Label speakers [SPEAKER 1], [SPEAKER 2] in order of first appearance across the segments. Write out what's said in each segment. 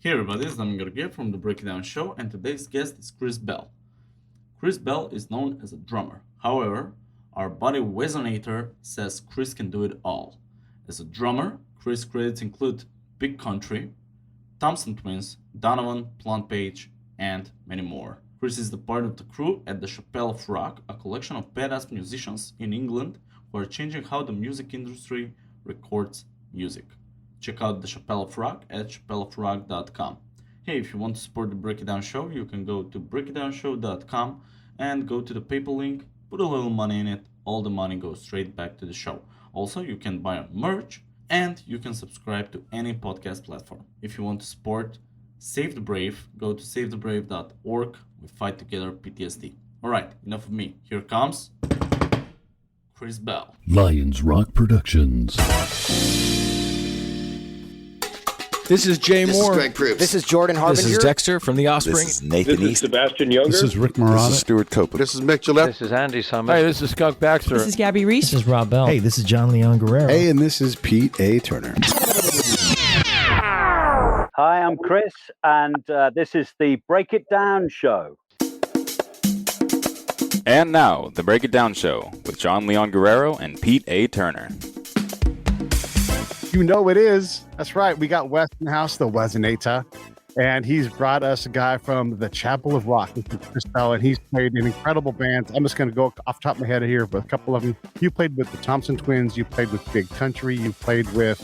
[SPEAKER 1] Hey everybody, it's Donovan from the Breakdown Show, and today's guest is Chris Bell. Chris Bell is known as a drummer. However, our buddy Wesonator says Chris can do it all. As a drummer, Chris credits include Big Country, Thompson Twins, Donovan, Plant Page, and many more. Chris is the part of the crew at the Chapel of Rock, a collection of badass musicians in England who are changing how the music industry records music. Check out the Chapel of Rock at chapelofrock.com. Hey, if you want to support the Break It Down Show, you can go to breakitdownshow.com and go to the PayPal link, put a little money in it, all the money goes straight back to the show. Also, you can buy our merch and you can subscribe to any podcast platform. If you want to support Save the Brave, go to savethebrave.org. We fight together PTSD. Alright, enough of me. Here comes Chris Bell.
[SPEAKER 2] Lions Rock Productions.
[SPEAKER 3] This is Jay
[SPEAKER 4] This
[SPEAKER 3] Moore.
[SPEAKER 4] is Greg Proops.
[SPEAKER 5] This is Jordan Harbinger.
[SPEAKER 3] This is Dexter from The Offspring.
[SPEAKER 4] This is Nathan
[SPEAKER 6] This is
[SPEAKER 4] East.
[SPEAKER 6] Sebastian Younger.
[SPEAKER 2] This is Rick
[SPEAKER 4] This
[SPEAKER 2] Marotta.
[SPEAKER 4] is Stuart Copeland.
[SPEAKER 7] This is Mick Gillette.
[SPEAKER 8] This is Andy Summers.
[SPEAKER 3] Hey, this is Skunk Baxter.
[SPEAKER 9] This is Gabby Reese.
[SPEAKER 10] This is Rob Bell.
[SPEAKER 11] Hey, this is John Leon Guerrero.
[SPEAKER 7] Hey, and this is Pete A. Turner.
[SPEAKER 8] Hi, I'm Chris, and this is the Break It Down Show.
[SPEAKER 12] And now, the Break It Down Show with John Leon Guerrero and Pete A. Turner.
[SPEAKER 7] You know it is. That's right. We got Wes in the house, the Wesonator, and he's brought us a guy from the Chapel of Rock, which is Chris Bell, and he's played in incredible bands. I'm just going to go off the top of my head here with a couple of them. You played with the Thompson Twins. You played with Big Country. You played with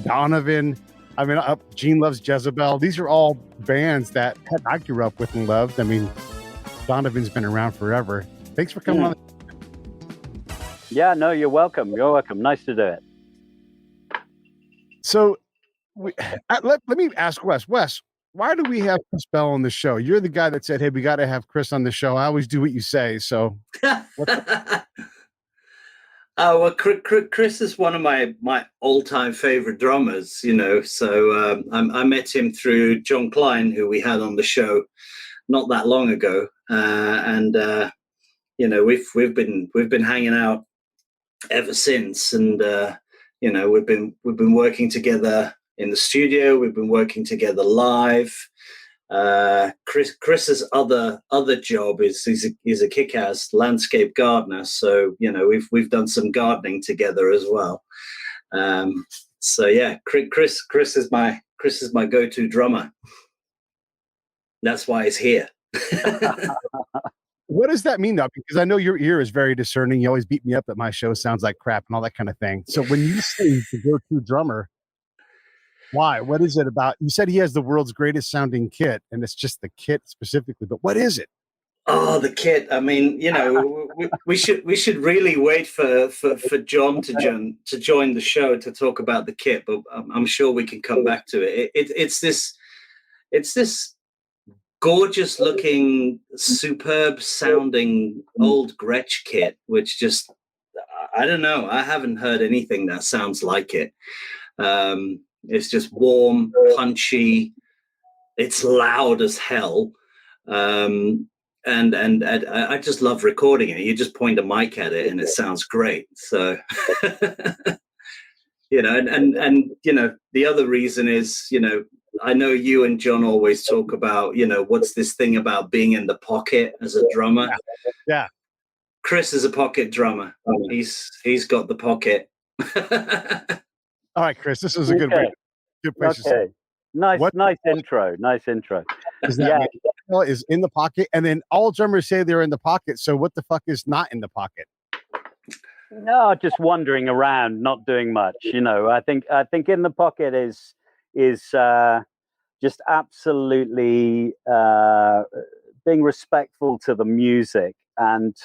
[SPEAKER 7] Donovan. I mean, Gene Loves Jezebel. These are all bands that I grew up with and loved. I mean, Donovan's been around forever. Thanks for coming on.
[SPEAKER 8] Yeah, no, you're welcome. You're welcome. Nice to do it.
[SPEAKER 7] So let me ask Wes. Wes, why do we have Chris Bell on the show? You're the guy that said, hey, we got to have Chris on the show. I always do what you say. So
[SPEAKER 13] well, Chris is one of my all-time favorite drummers, you know. So I met him through John Klein, who we had on the show not that long ago, and you know, we've been hanging out ever since, and you know, we've been working together in the studio. We've been working together live. Chris's other job is he's a kick-ass landscape gardener. So you know, we've done some gardening together as well. So yeah, Chris is my go-to drummer. That's why he's here.
[SPEAKER 7] what does that mean, though? Because I know your ear is very discerning. You always beat me up that my show sounds like crap and all that kind of thing. So when you say the go-to drummer, why? What is it about? You said he has the world's greatest sounding kit, and it's just the kit specifically. But what is it?
[SPEAKER 13] Oh, the kit. I mean, you know, we should really wait for John to join the show to talk about the kit. But I'm sure we can come back to it. It's this gorgeous looking, superb sounding old Gretsch kit, which just, I don't know. I haven't heard anything that sounds like it. It's just warm, punchy. It's loud as hell. And I just love recording it. You just point a mic at it and it sounds great. So, you know, and, you know, the other reason is, you know, I know you and John always talk about, you know, what's this thing about being in the pocket as a drummer?
[SPEAKER 7] Yeah.
[SPEAKER 13] Chris is a pocket drummer. He's got the pocket.
[SPEAKER 7] All right, Chris, this is a good place to say.
[SPEAKER 8] Nice intro.
[SPEAKER 7] Is that is in the pocket, and then all drummers say they're in the pocket. So what the fuck is not in the pocket?
[SPEAKER 8] No, just wandering around, not doing much. You know, I think in the pocket is just absolutely being respectful to the music, and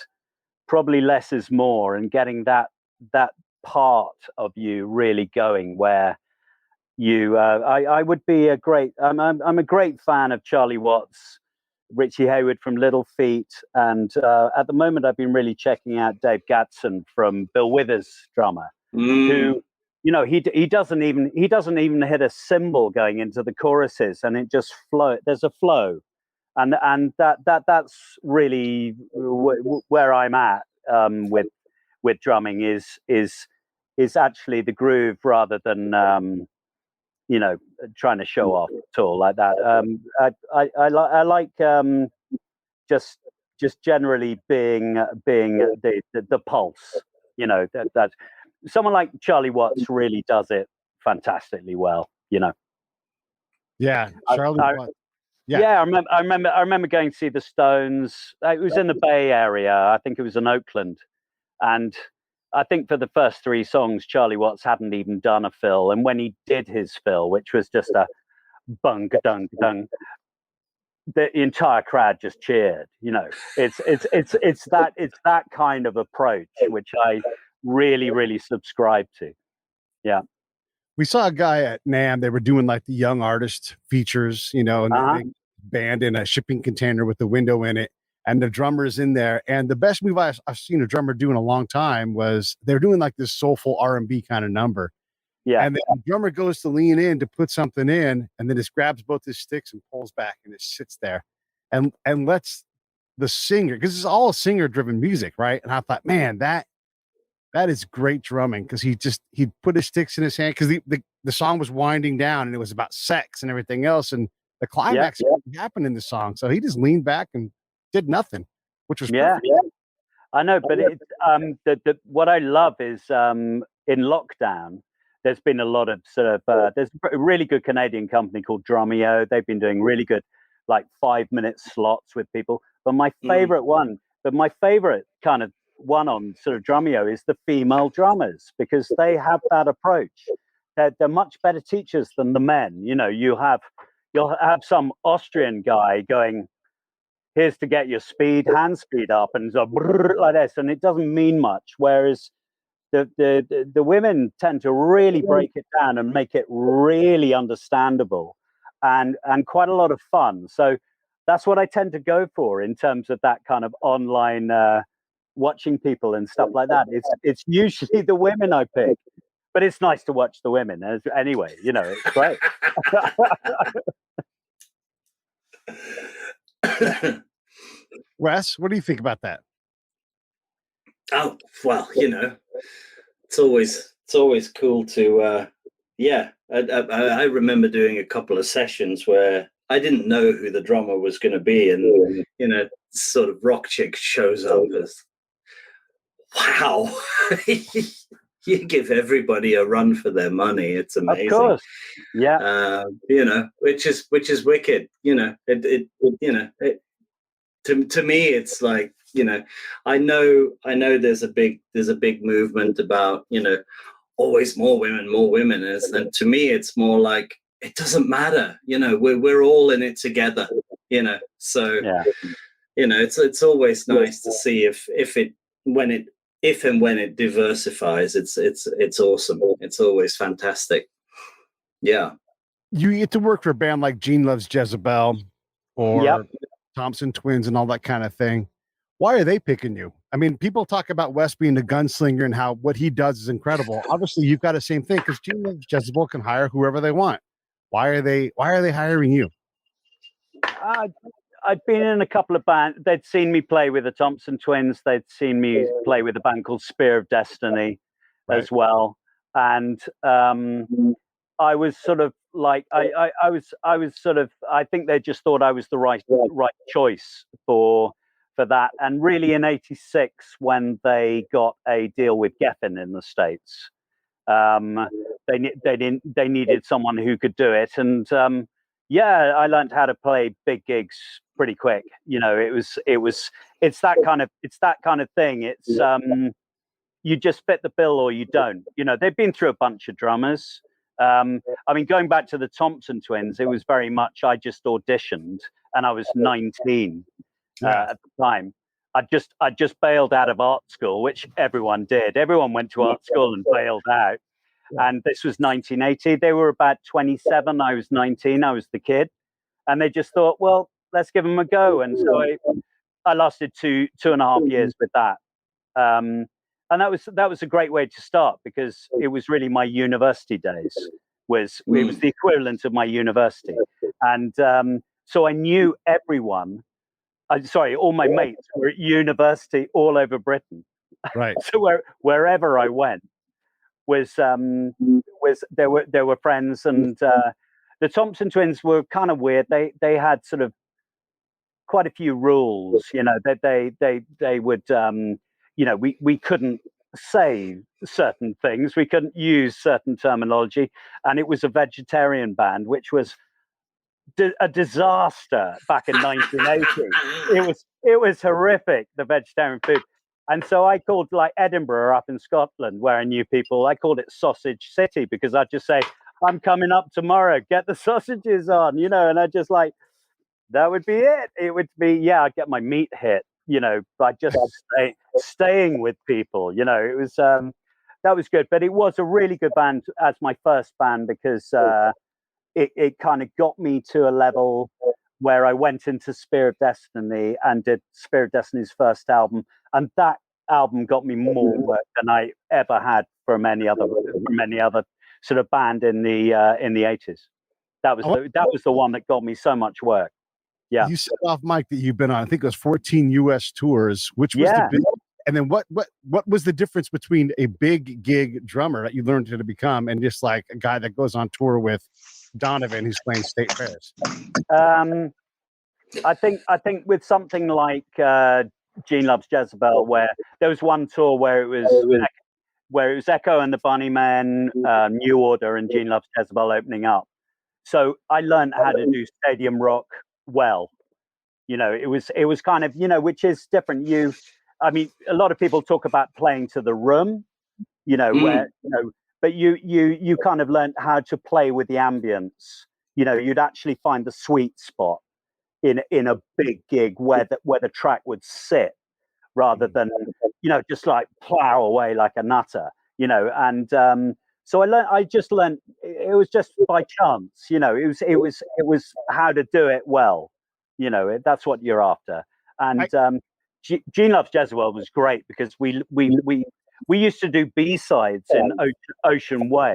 [SPEAKER 8] probably less is more, and getting that part of you really going where you I would be a great I'm a great fan of Charlie Watts, Richie Hayward from Little Feat, and at the moment I've been really checking out Dave Gadsden from Bill Withers' drummer, who, you know, he doesn't even hit a cymbal going into the choruses, and it just flow. There's a flow, and that's really where I'm at with drumming is actually the groove rather than you know, trying to show off at all like that. I like just generally being the pulse. You know, that someone like Charlie Watts really does it fantastically well. You know.
[SPEAKER 7] Yeah, Charlie Watts.
[SPEAKER 8] Yeah, I remember going to see the Stones. It was in the Bay Area. I think it was in Oakland, and I think for the first 3 songs, Charlie Watts hadn't even done a fill, and when he did his fill, which was just a bung dung dung, the entire crowd just cheered. You know, it's that kind of approach which I really subscribe to. Yeah.
[SPEAKER 7] We saw a guy at NAMM. They were doing like the young artist features, you know, and they band in a shipping container with the window in it, and the drummer's in there. And the best move I've seen a drummer do in a long time was they're doing like this soulful R&B kind of number.
[SPEAKER 8] Yeah.
[SPEAKER 7] And the drummer goes to lean in to put something in, and then just grabs both his sticks and pulls back and just sits there and lets the singer, because it's all singer-driven music, right? And I thought, man, that is great drumming, because he'd put his sticks in his hand, because the song was winding down and it was about sex and everything else, and the climax happened in the song. So he just leaned back and did nothing, which was perfect.
[SPEAKER 8] I know, but it's what I love is in lockdown, there's been a lot of sort of there's a really good Canadian company called Drumeo. They've been doing really good like 5-minute slots with people. But my favorite kind of one on sort of Drumeo is the female drummers, because they have that approach. They're much better teachers than the men. You know, you'll have some Austrian guy going, here's to get your hand speed up, and so like this, and it doesn't mean much. Whereas the women tend to really break it down and make it really understandable and quite a lot of fun. So that's what I tend to go for in terms of that kind of online watching people and stuff like that. It's usually the women I pick, but it's nice to watch the women anyway. You know, it's great.
[SPEAKER 7] Wes, what do you think about that?
[SPEAKER 13] Oh, well, you know, it's always cool to I remember doing a couple of sessions where I didn't know who the drummer was going to be, and you know, sort of rock chick shows up as, wow. You give everybody a run for their money. It's amazing.
[SPEAKER 8] Of course. Yeah.
[SPEAKER 13] You know, which is wicked. You know, to me, it's like, you know, I know there's a big movement about, you know, always more women. And to me, it's more like, it doesn't matter. You know, we're all in it together. You know, so you know, it's always nice to see if and when it diversifies, it's awesome. It's always fantastic. Yeah.
[SPEAKER 7] You get to work for a band like Gene Loves Jezebel or Thompson Twins and all that kind of thing. Why are they picking you? I mean, people talk about Wes being a gunslinger and how what he does is incredible. Obviously, you've got the same thing, because Gene Loves Jezebel can hire whoever they want. Why are they hiring you?
[SPEAKER 8] I'd been in a couple of bands. They'd seen me play with the Thompson Twins. They'd seen me play with a band called Spear of Destiny as well. And I was sort of like, I was sort of, I think they just thought I was the right choice for that. And really in '86, when they got a deal with Geffen in the States, they needed someone who could do it. And I learned how to play big gigs pretty quick. You know, it's that kind of thing. It's you just fit the bill or you don't. You know, they've been through a bunch of drummers. I mean, going back to the Thompson Twins, it was very much I just auditioned, and I was 19 at the time. I just bailed out of art school, which everyone did. Everyone went to art school and bailed out. And this was 1980. They were about 27. I was 19. I was the kid. And they just thought, well, let's give them a go. And so I lasted two and a half years with that. And that was a great way to start, because it was really my university days. It was the equivalent of my university. And so I knew everyone. All my mates were at university all over Britain.
[SPEAKER 7] Right.
[SPEAKER 8] So wherever I went, was there were friends, and the Thompson Twins were kind of weird. They had sort of quite a few rules, you know, that they would, you know, we couldn't say certain things, we couldn't use certain terminology, and it was a vegetarian band, which was a disaster back in 1980. It was horrific, the vegetarian food. And so I called, like, Edinburgh up in Scotland, where I knew people, I called it Sausage City, because I'd just say, I'm coming up tomorrow, get the sausages on, you know, and I just like, that would be it. It would be, yeah, I'd get my meat hit, you know, by just staying with people, you know. It was, that was good. But it was a really good band as my first band, because it kind of got me to a level where I went into Spear of Destiny and did Spear of Destiny's first album. And that album got me more work than I ever had from any other sort of band in the 80s. That was the one that got me so much work. Yeah.
[SPEAKER 7] You said off mic that you've been on, I think it was 14 US tours, which was the big, and then what was the difference between a big gig drummer that you learned to become and just like a guy that goes on tour with Donovan who's playing state fairs?
[SPEAKER 8] I think with something like Gene Loves Jezebel, where there was one tour where it was Echo and the Bunnymen, New Order, and Gene Loves Jezebel opening up. So I learned how to do stadium rock well. You know, it was kind of, you know, which is different. I mean, a lot of people talk about playing to the room, you know, where, you know, but you kind of learned how to play with the ambience. You know, you'd actually find the sweet spot in a big gig where the track would sit, rather than, you know, just like plow away like a nutter, you know. And so I just learned, it was just by chance, you know, it was how to do it well, you know. That's what you're after. And Gene Loves Jezebel was great, because we used to do B-sides in Ocean Way.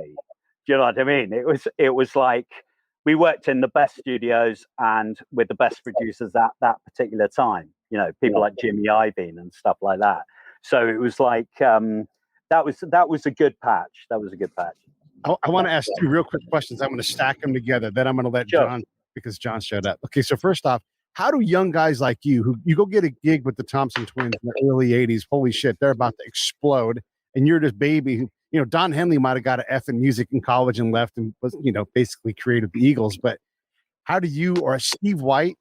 [SPEAKER 8] Do you know what I mean? It was like, we worked in the best studios and with the best producers at that particular time, you know, people like Jimmy Iovine and stuff like that. So it was like, that was a good patch. That was a good patch.
[SPEAKER 7] I want to ask two real quick questions. I'm going to stack them together. Then I'm going to let John, because John showed up. Okay, so first off, how do young guys like you, who you go get a gig with the Thompson Twins in the early 80s, holy shit, they're about to explode, and you're this baby who, you know, Don Henley might have got an F in music in college and left and was, you know, basically created the Eagles. But how do you, or Steve White,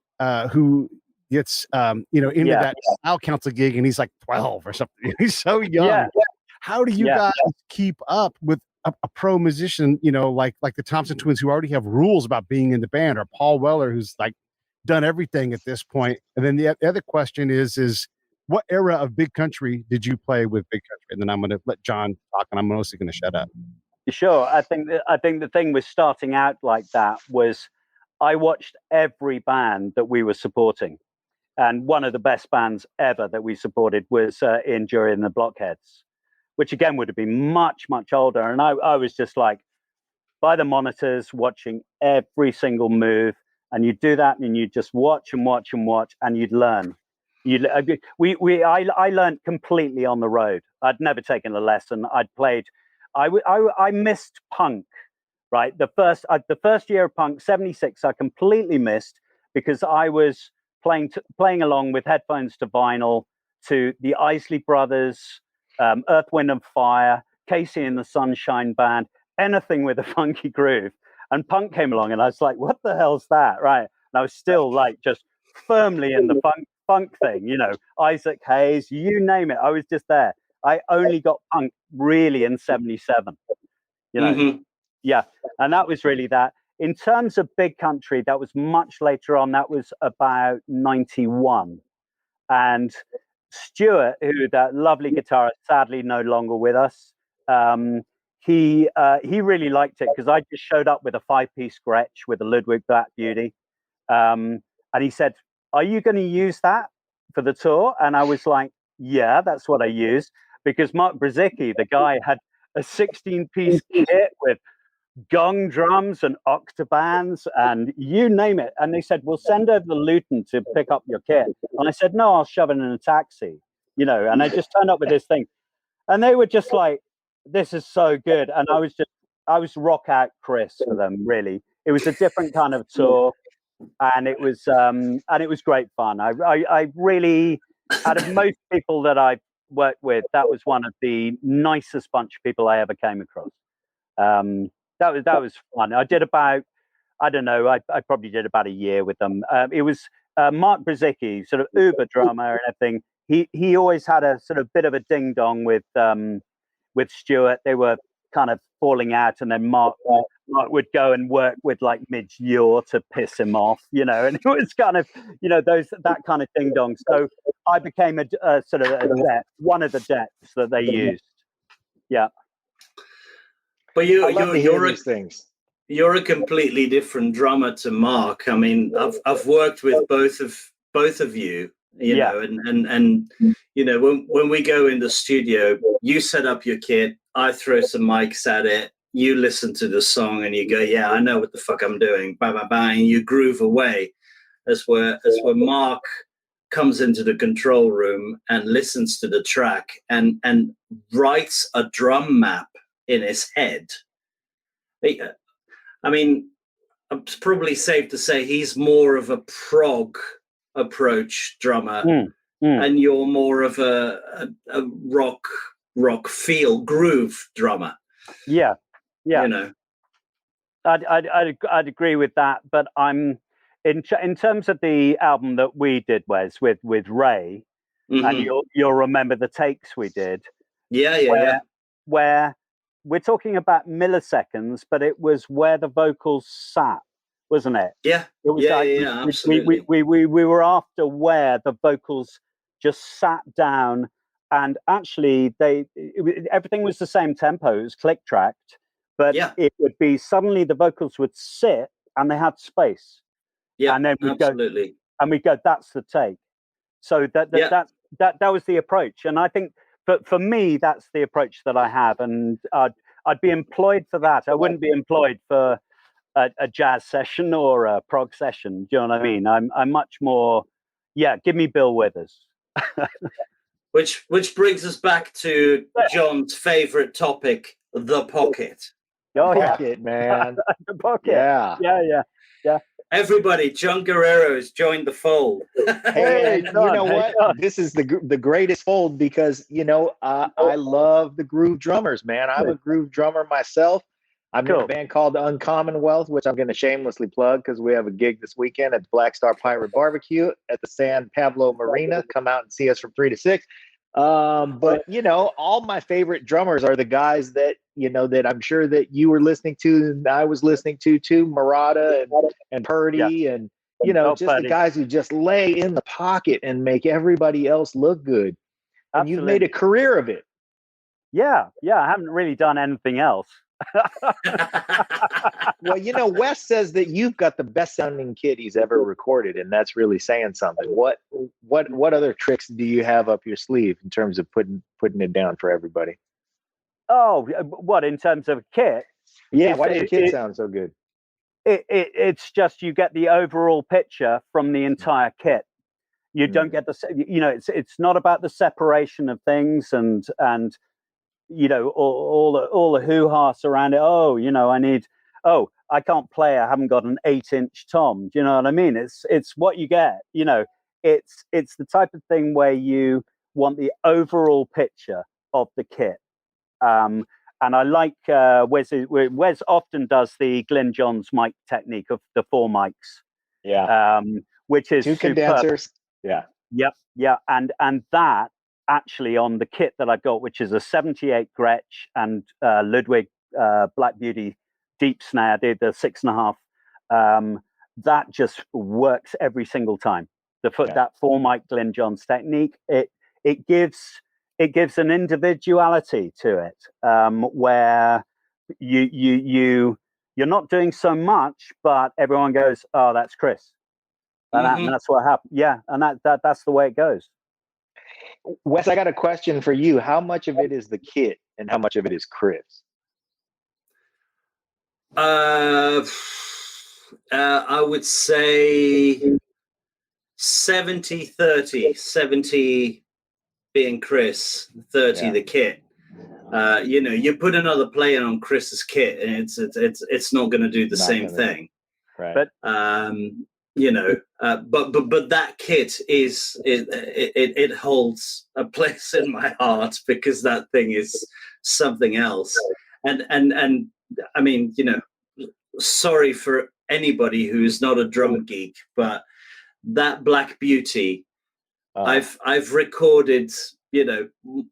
[SPEAKER 7] who gets, you know, into that style council gig and he's like 12 or something, he's so young. Yeah. How do you guys keep up with a pro musician, you know, like the Thompson Twins, who already have rules about being in the band, or Paul Weller, who's like done everything at this point? And then the other question is what era of Big Country did you play with Big Country? And then I'm going to let John talk, and I'm mostly going to shut up.
[SPEAKER 8] Sure. I think the thing with starting out like that was I watched every band that we were supporting. And one of the best bands ever that we supported was in Jury and the Blockheads, which again would have been much, much older. And I was just like by the monitors watching every single move. And you'd do that, and you'd just watch and watch and watch, and you'd learn. I learned completely on the road. I'd never taken a lesson. I missed punk, right? The first year of punk, 76, I completely missed, because I was playing along with headphones to vinyl to the Isley Brothers, Earth, Wind and Fire, Casey and the Sunshine Band, anything with a funky groove. And punk came along, and I was like, what the hell's that? Right. And I was still like just firmly in the funk thing, you know, Isaac Hayes, you name it. I was just there. I only got punk really in 77, you know. Yeah. And that was really that. In terms of Big Country, that was much later on. That was about 91. And Stuart, who that lovely guitarist, sadly no longer with us, he really liked it, because I just showed up with a 5-piece Gretsch with a Ludwig Black Beauty. And he said, are you going to use that for the tour? And I was like, yeah, that's what I use. Because Mark Brzezicki, the guy, had a 16-piece kit with gong drums and octobands and you name it. And they said, we'll send over the Luton to pick up your kit. And I said, no, I'll shove it in a taxi, you know. And I just turned up with this thing. And they were just like, this is so good. And I was rock out Chris for them, really. it was a different kind of tour, and it was great fun. I really, out of most people that I've worked with, that was one of the nicest bunch of people I ever came across. That was fun. I did about, I don't know, I probably did about a year with them. It was Mark Brzezicki, sort of uber drummer and everything. He always had a sort of bit of a ding dong with Stuart. They were kind of falling out, and then Mark would go and work with like Midge Ure to piss him off, you know, and it was kind of, you know, that kind of ding dong. So I became a sort of a debt, one of the debts that they used. Yeah.
[SPEAKER 13] But
[SPEAKER 3] things.
[SPEAKER 13] You're a completely different drummer to Mark. I mean, I've worked with both of you, you know, and you know, when we go in the studio, you set up your kit, I throw some mics at it, you listen to the song and you go, yeah, I know what the fuck I'm doing, bang, bang, bang, and you groove away. As where Mark comes into the control room and listens to the track and writes a drum map in his head. I mean, it's probably safe to say he's more of a prog approach drummer, and you're more of a rock feel groove drummer.
[SPEAKER 8] Yeah.
[SPEAKER 13] You know,
[SPEAKER 8] I'd agree with that, but I'm in terms of the album that we did, Wes, with Raie, and you'll remember the takes we did. Where we're talking about milliseconds, but it was where the vocals sat, wasn't it?
[SPEAKER 13] Yeah.
[SPEAKER 8] It was
[SPEAKER 13] Absolutely.
[SPEAKER 8] We were after where the vocals just sat down, and actually everything was the same tempo. It was click tracked, but it would be suddenly the vocals would sit and they had space.
[SPEAKER 13] Yeah,
[SPEAKER 8] and then we'd
[SPEAKER 13] absolutely.
[SPEAKER 8] we'd go, that's the take. So that was the approach, and I think. But for me, that's the approach that I have, and I'd be employed for that. I wouldn't be employed for a jazz session or a prog session. Do you know what I mean? I'm much more, give me Bill Withers.
[SPEAKER 13] Which brings us back to John's favorite topic, the pocket.
[SPEAKER 8] Oh
[SPEAKER 3] Pocket, man.
[SPEAKER 8] The pocket.
[SPEAKER 3] Yeah.
[SPEAKER 13] Everybody, John Guerrero has joined the fold.
[SPEAKER 3] Hey, you know what? This is the greatest fold because, you know, I love the groove drummers, man. I'm a groove drummer myself. I'm in a band called Uncommonwealth, which I'm going to shamelessly plug because we have a gig this weekend at the Black Star Pirate Barbecue at the San Pablo Marina. Come out and see us from 3 to 6. But, you know, all my favorite drummers are the guys that, you know, that I'm sure that you were listening to and I was listening to too, Murata and Purdy and, you know, just the guys who just lay in the pocket and make everybody else look good. And you've made a career of it.
[SPEAKER 8] Yeah. I haven't really done anything else.
[SPEAKER 3] Well, you know, Wes says that you've got the best sounding kit he's ever recorded, and that's really saying something. What other tricks do you have up your sleeve in terms of putting it down for everybody?
[SPEAKER 8] Oh, what, in terms of kit?
[SPEAKER 3] Yeah, why does your kit sound so good?
[SPEAKER 8] It's just you get the overall picture from the entire kit. You don't get you know, it's not about the separation of things and you know, all the hoo-ha around it. Oh, you know, I can't play. I haven't got an 8-inch tom. Do you know what I mean? It's what you get. You know, it's the type of thing where you want the overall picture of the kit. And I like Wes often does the Glyn Johns mic technique of the 4 mics.
[SPEAKER 3] Yeah.
[SPEAKER 8] Which is
[SPEAKER 3] 2 condensers. Yeah.
[SPEAKER 8] Yep. And that. Actually, on the kit that I've got, which is a 78 Gretsch and Ludwig Black Beauty deep snare, the 6.5, that just works every single time. That 4 mic Glyn Johns technique, it gives an individuality to it, where you're not doing so much, but everyone goes, oh, that's Chris, and that's what happened. Yeah, and that's the way it goes.
[SPEAKER 3] Wes, I got a question for you. How much of it is the kit and how much of it is Chris?
[SPEAKER 13] I would say 70-30, 70 being Chris, 30 the kit. You put another player on Chris's kit, and it's not going to do the same thing.
[SPEAKER 3] Right.
[SPEAKER 13] But but that kit it holds a place in my heart, because that thing is something else. And I mean, sorry for anybody who's not a drum geek, but that Black Beauty, I've recorded,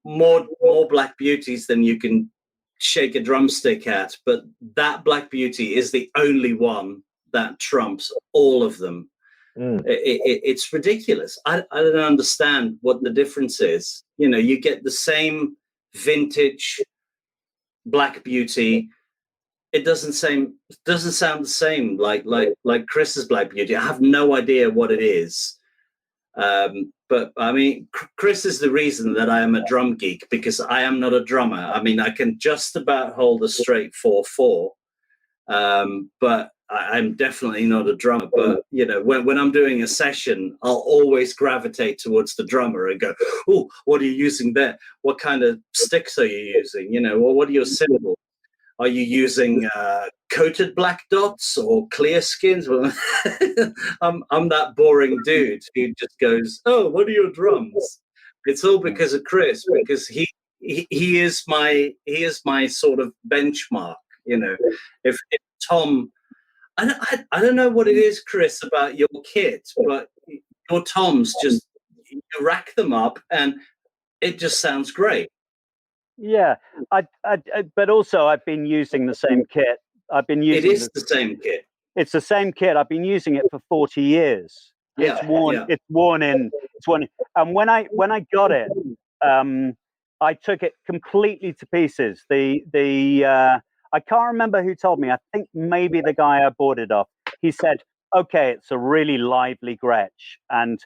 [SPEAKER 13] more Black Beauties than you can shake a drumstick at, but that Black Beauty is the only one that trumps all of them. It's ridiculous. I don't understand what the difference is. You get the same vintage Black Beauty. It doesn't sound the same like Chris's Black Beauty. I have no idea what it is. But I mean, Chris is the reason that I am a drum geek, because I am not a drummer. I mean, I can just about hold a straight 4/4, but I'm definitely not a drummer. But when I'm doing a session, I'll always gravitate towards the drummer and go, "Oh, what are you using there? What kind of sticks are you using? What are your cymbals? Are you using coated black dots or clear skins?" I'm that boring dude who just goes, "Oh, what are your drums?" It's all because of Chris, because he is my sort of benchmark. If Tom, I don't know what it is, Chris, about your kit, but your toms just, you rack them up and it just sounds great.
[SPEAKER 8] Yeah, but also I've been using the same kit.
[SPEAKER 13] It is the same kit.
[SPEAKER 8] It's the same kit. I've been using it for 40 years.
[SPEAKER 13] Yeah,
[SPEAKER 8] it's worn in. And when I got it, I took it completely to pieces. I can't remember who told me. I think maybe the guy I bought it off. He said, "Okay, it's a really lively Gretsch, and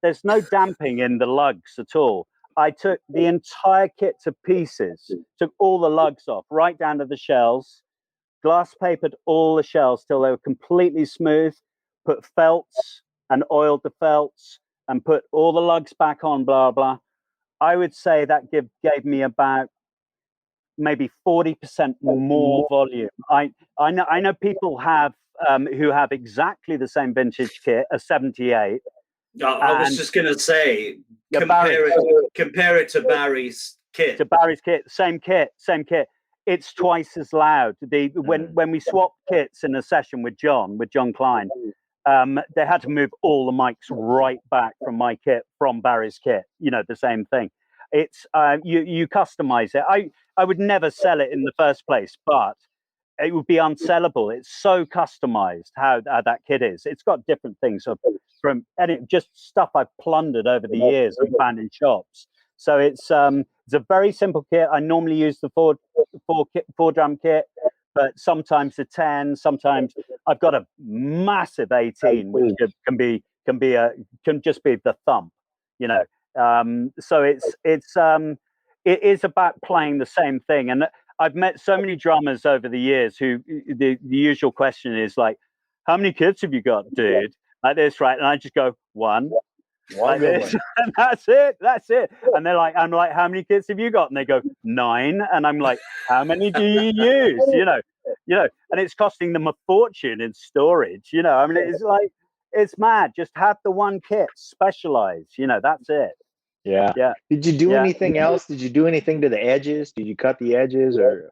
[SPEAKER 8] there's no damping in the lugs at all." I took the entire kit to pieces, took all the lugs off, right down to the shells, glass papered all the shells till they were completely smooth, put felts and oiled the felts, and put all the lugs back on, blah, blah. I would say that gave me about maybe 40% more volume. I know people have who have exactly the same vintage kit, a 78.
[SPEAKER 13] I was just going to say, compare it to Barry's kit.
[SPEAKER 8] Same kit. It's twice as loud. When we swapped kits in a session with John Klein, they had to move all the mics right back from my kit, from Barry's kit. The same thing. It's you customize it. I would never sell it in the first place, but it would be unsellable. It's so customized how that kit is. It's got different things just stuff I've plundered over the years and found in shops. So it's a very simple kit. I normally use the four drum kit, but sometimes a 10. Sometimes I've got a massive 18, which can just be the thump, So it is about playing the same thing. And I've met so many drummers over the years who the usual question is like, "How many kits have you got, dude?" Like this, right? And I just go, one like this, and that's it. And they're like, I'm like, "How many kits have you got?" And they go, 9. And I'm like, "How many do you use?" And it's costing them a fortune in storage. I mean, it's like, it's mad. Just have the one kit, specialize. That's it.
[SPEAKER 3] Yeah. Did you do anything else? Did you do anything to the edges? Did you cut the edges or?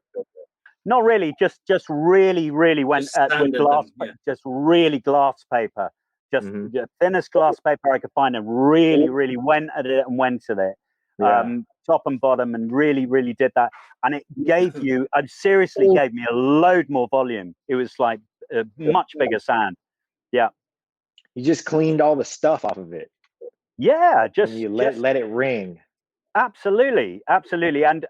[SPEAKER 8] Not really. Just really went with glass. Just really glass paper. Just the thinnest glass paper I could find, and really went at it and went at it, top and bottom, and really did that. And it gave seriously gave me a load more volume. It was like a much bigger sound. Yeah.
[SPEAKER 3] You just cleaned all the stuff off of it.
[SPEAKER 8] Yeah,
[SPEAKER 3] let it ring.
[SPEAKER 8] Absolutely. And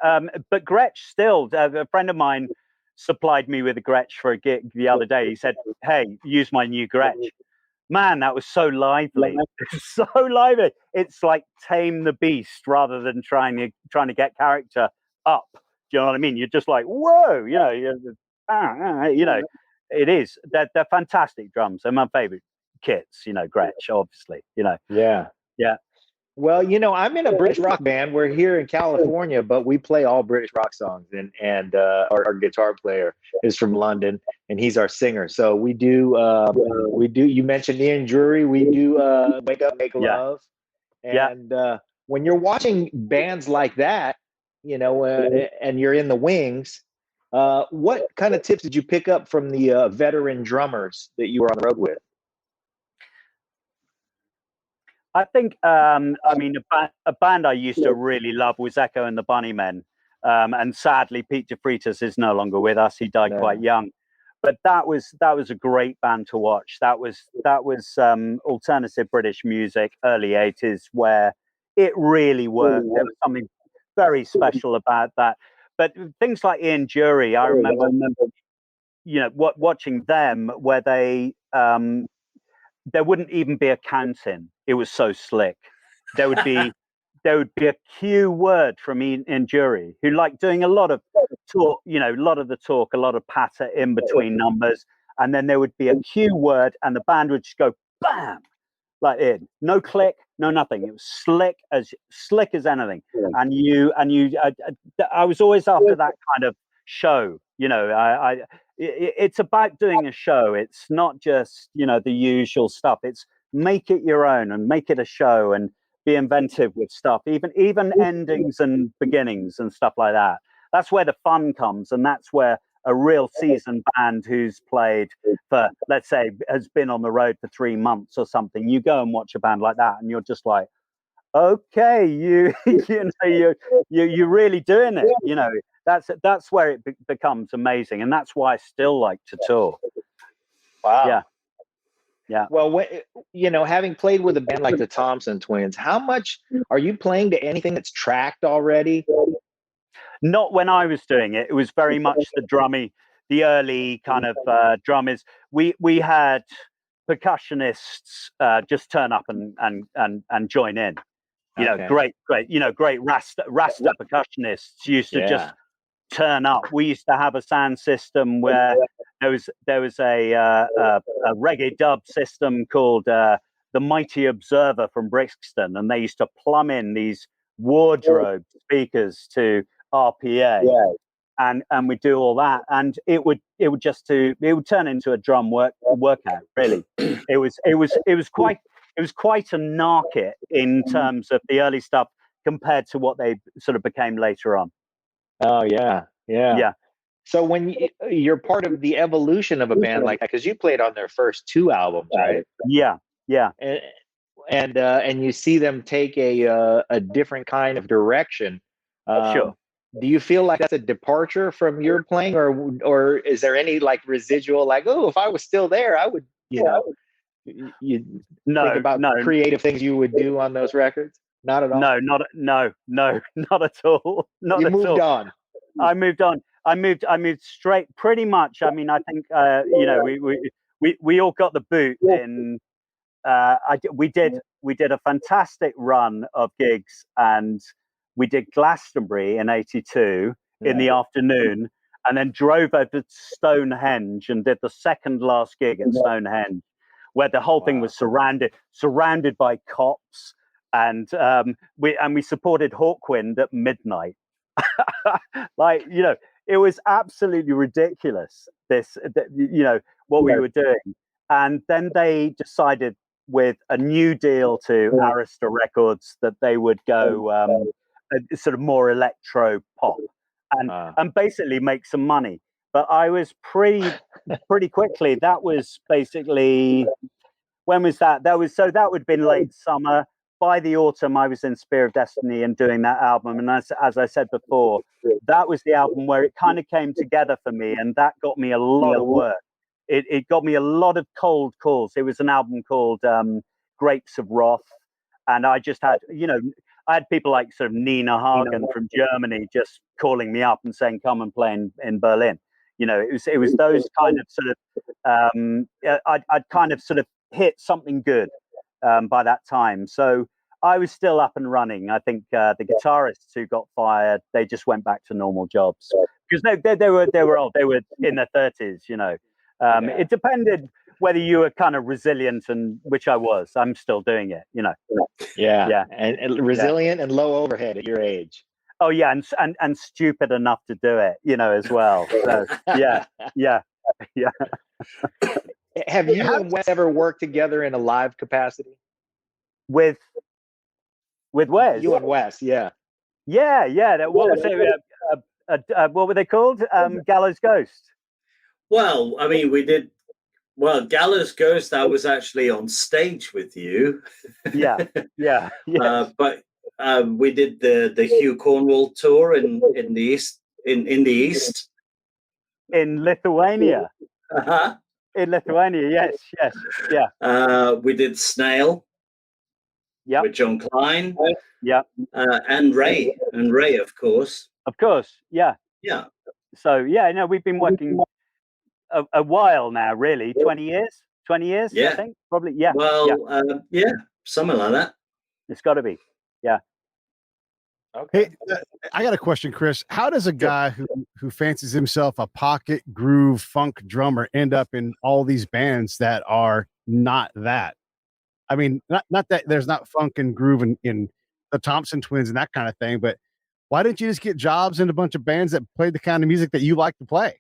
[SPEAKER 8] but Gretsch still, a friend of mine supplied me with a Gretsch for a gig the other day. He said, "Hey, use my new Gretsch." Man, that was so lively. So lively. It's like Tame the Beast rather than trying to get character up. Do you know what I mean? You're just like, whoa, it is. They're fantastic drums. They're my favorite kits, Gretsch, obviously,
[SPEAKER 3] Yeah. Well, I'm in a British rock band. We're here in California, but we play all British rock songs. And our guitar player is from London, and he's our singer. So we do. You mentioned Ian Drury. We do "Wake Up, Make Love," and when you're watching bands like that, and you're in the wings, what kind of tips did you pick up from the veteran drummers that you were on the road with?
[SPEAKER 8] I think, I mean, a band I used to really love was Echo and the Bunnymen. And sadly, Pete DeFreitas is no longer with us. He died quite young. But that was a great band to watch. That was alternative British music, early 80s, where it really worked. There was something very special about that. But things like Ian Drury, I remember, watching them where they there wouldn't even be a counting. It was so slick. There would be a cue word from Ian Drury, who liked doing a lot of talk, a lot of the talk, a lot of patter in between numbers, and then there would be a cue word, and the band would just go bam, like in, no click, no nothing. It was slick as anything. And I was always after that kind of show. It's about doing a show. It's not just the usual stuff. It's make it your own and make it a show and be inventive with stuff, even endings and beginnings and stuff like that. That's where the fun comes, and that's where a real seasoned band who's played for, let's say, has been on the road for 3 months or something, you go and watch a band like that and you're just like, okay, you're really doing it. That's where it becomes amazing, and that's why I still like to tour.
[SPEAKER 3] Wow. Yeah. Well, having played with a band like the Thompson Twins, how much are you playing to anything that's tracked already?
[SPEAKER 8] Not when I was doing it. It was very much the early kind of drummers. We had percussionists just turn up and join in. Great, great Rasta percussionists used to just turn up. We used to have a sound system where there was a reggae dub system called the Mighty Observer from Brixton, and they used to plumb in these wardrobe speakers to RPA, and we do all that, and it would turn into a drum workout. Really, it was quite a market in terms of the early stuff compared to what they sort of became later on.
[SPEAKER 3] Oh yeah. So when you're part of the evolution of a band like that, because you played on their first 2 albums, right?
[SPEAKER 8] Yeah.
[SPEAKER 3] And you see them take a different kind of direction.
[SPEAKER 8] Sure.
[SPEAKER 3] Do you feel like that's a departure from your playing, or is there any like residual, like, oh, if I was still there, I would, you think about creative things you would do on those records? Not at all.
[SPEAKER 8] No, not at all.
[SPEAKER 3] You moved on.
[SPEAKER 8] I moved on. I moved straight, pretty much. I mean, I think we all got the boot in. We did a fantastic run of gigs, and we did Glastonbury in '82 in the afternoon, and then drove over to Stonehenge and did the second last gig in Stonehenge, where the whole thing was surrounded by cops, and we supported Hawkwind at midnight. Like, it was absolutely ridiculous, what we were doing. And then they decided with a new deal to Arista Records that they would go sort of more electro pop and basically make some money. But I was pretty quickly, that was basically, when was that? That would have been late summer. By the autumn, I was in Spear of Destiny and doing that album. And as I said before, that was the album where it kind of came together for me, and that got me a lot of work. It got me a lot of cold calls. It was an album called Grapes of Wrath, and I just had, I had people like sort of Nina Hagen from Germany just calling me up and saying, "Come and play in Berlin." It was those kind of sort of I'd kind of sort of hit something good by that time. So I was still up and running. I think the guitarists who got fired, they just went back to normal jobs because they were old. They were in their 30s. It depended whether you were kind of resilient, and which I was. I'm still doing it,
[SPEAKER 3] Yeah. And resilient and low overhead at your age.
[SPEAKER 8] Oh yeah, and stupid enough to do it, as well. So yeah.
[SPEAKER 3] Have you and Wes ever worked together in a live capacity?
[SPEAKER 8] With Wes?
[SPEAKER 3] You and Wes, yeah.
[SPEAKER 8] Yeah. What was it? What were they called? Gallows Ghost.
[SPEAKER 13] Well, I mean, we did. Well, Gallows Ghost, I was actually on stage with you.
[SPEAKER 8] Yeah.
[SPEAKER 13] But we did the Hugh Cornwall tour in the east. In the east.
[SPEAKER 8] In Lithuania.
[SPEAKER 13] Uh-huh.
[SPEAKER 8] In Lithuania, yes, yeah.
[SPEAKER 13] We did Snail.
[SPEAKER 8] Yeah.
[SPEAKER 13] With John Klein.
[SPEAKER 8] Yeah.
[SPEAKER 13] And Raie, of course.
[SPEAKER 8] Of course, yeah.
[SPEAKER 13] Yeah.
[SPEAKER 8] So yeah, no, we've been working a while now, really. 20 years? 20 years,
[SPEAKER 13] yeah.
[SPEAKER 8] I think. Probably, yeah.
[SPEAKER 13] Well, yeah, something like that.
[SPEAKER 8] It's got to be, yeah.
[SPEAKER 7] Okay. Hey, I got a question, Chris. How does a guy who fancies himself a pocket groove funk drummer end up in all these bands that are not that? I mean, not that there's not funk and groove in the Thompson Twins and that kind of thing, but why didn't you just get jobs in a bunch of bands that played the kind of music that you like to play?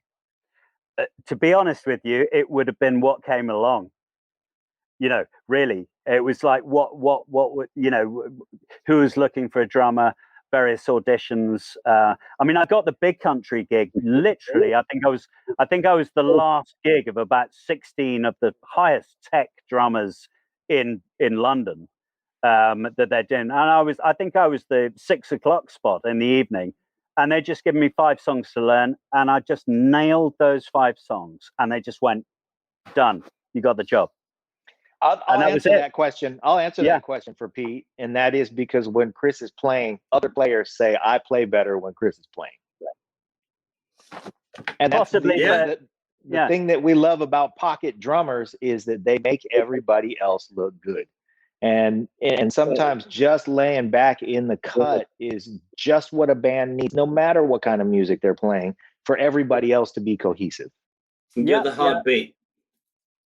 [SPEAKER 8] To be honest with you, it would have been what came along. Really, it was like what who was looking for a drummer, various auditions. I mean, I got the Big Country gig. Literally, I think I was the last gig of about 16 of the highest tech drummers in London that they're doing, and I think I was the 6 o'clock spot in the evening, and they just given me 5 songs to learn, and I just nailed those 5 songs, and they just went, done, you got the job.
[SPEAKER 3] I'll answer that question. I'll answer that question for Pete, and that is because when Chris is playing, other players say I play better when Chris is playing. And that's
[SPEAKER 8] possibly
[SPEAKER 3] the thing that we love about pocket drummers is that they make everybody else look good. And sometimes just laying back in the cut is just what a band needs, no matter what kind of music they're playing, for everybody else to be cohesive.
[SPEAKER 13] Get the heartbeat.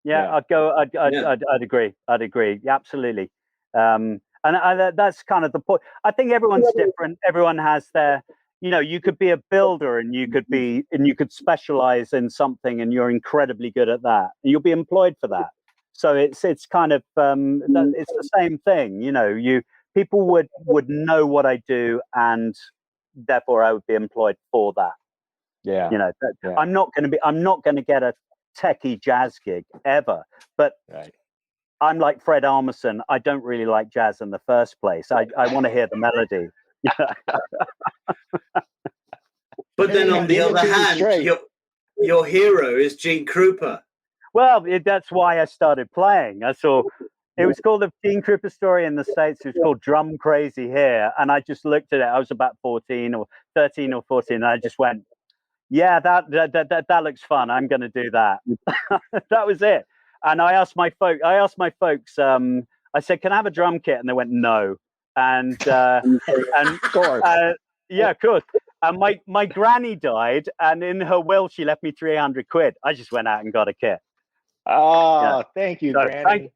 [SPEAKER 8] Yeah, I'd agree. I'd agree. Absolutely. And that's kind of the point. I think everyone's different. Everyone has their, you could be a builder and you could specialize in something and you're incredibly good at that. And you'll be employed for that. So it's kind of, it's the same thing. People would know what I do and therefore I would be employed for that.
[SPEAKER 3] Yeah.
[SPEAKER 8] I'm not going to get a techie jazz gig ever, but I'm like Fred Armisen. I don't really like jazz in the first place. I want to hear the melody.
[SPEAKER 13] But then on the other hand, your hero is Gene Krupa.
[SPEAKER 8] Well, that's why I started playing. I saw it was called the Gene Krupa Story in the States. It was called Drum Crazy here, and I just looked at it. I was about 14 or 13 or 14, and I just went, yeah, that looks fun. I'm going to do that. That was it. And I asked my folks. I said, "Can I have a drum kit?" And they went, "No." And of course, yeah, of course. And my granny died, and in her will, she left me 300 quid. I just went out and got a kit.
[SPEAKER 3] Oh, thank you, Granny.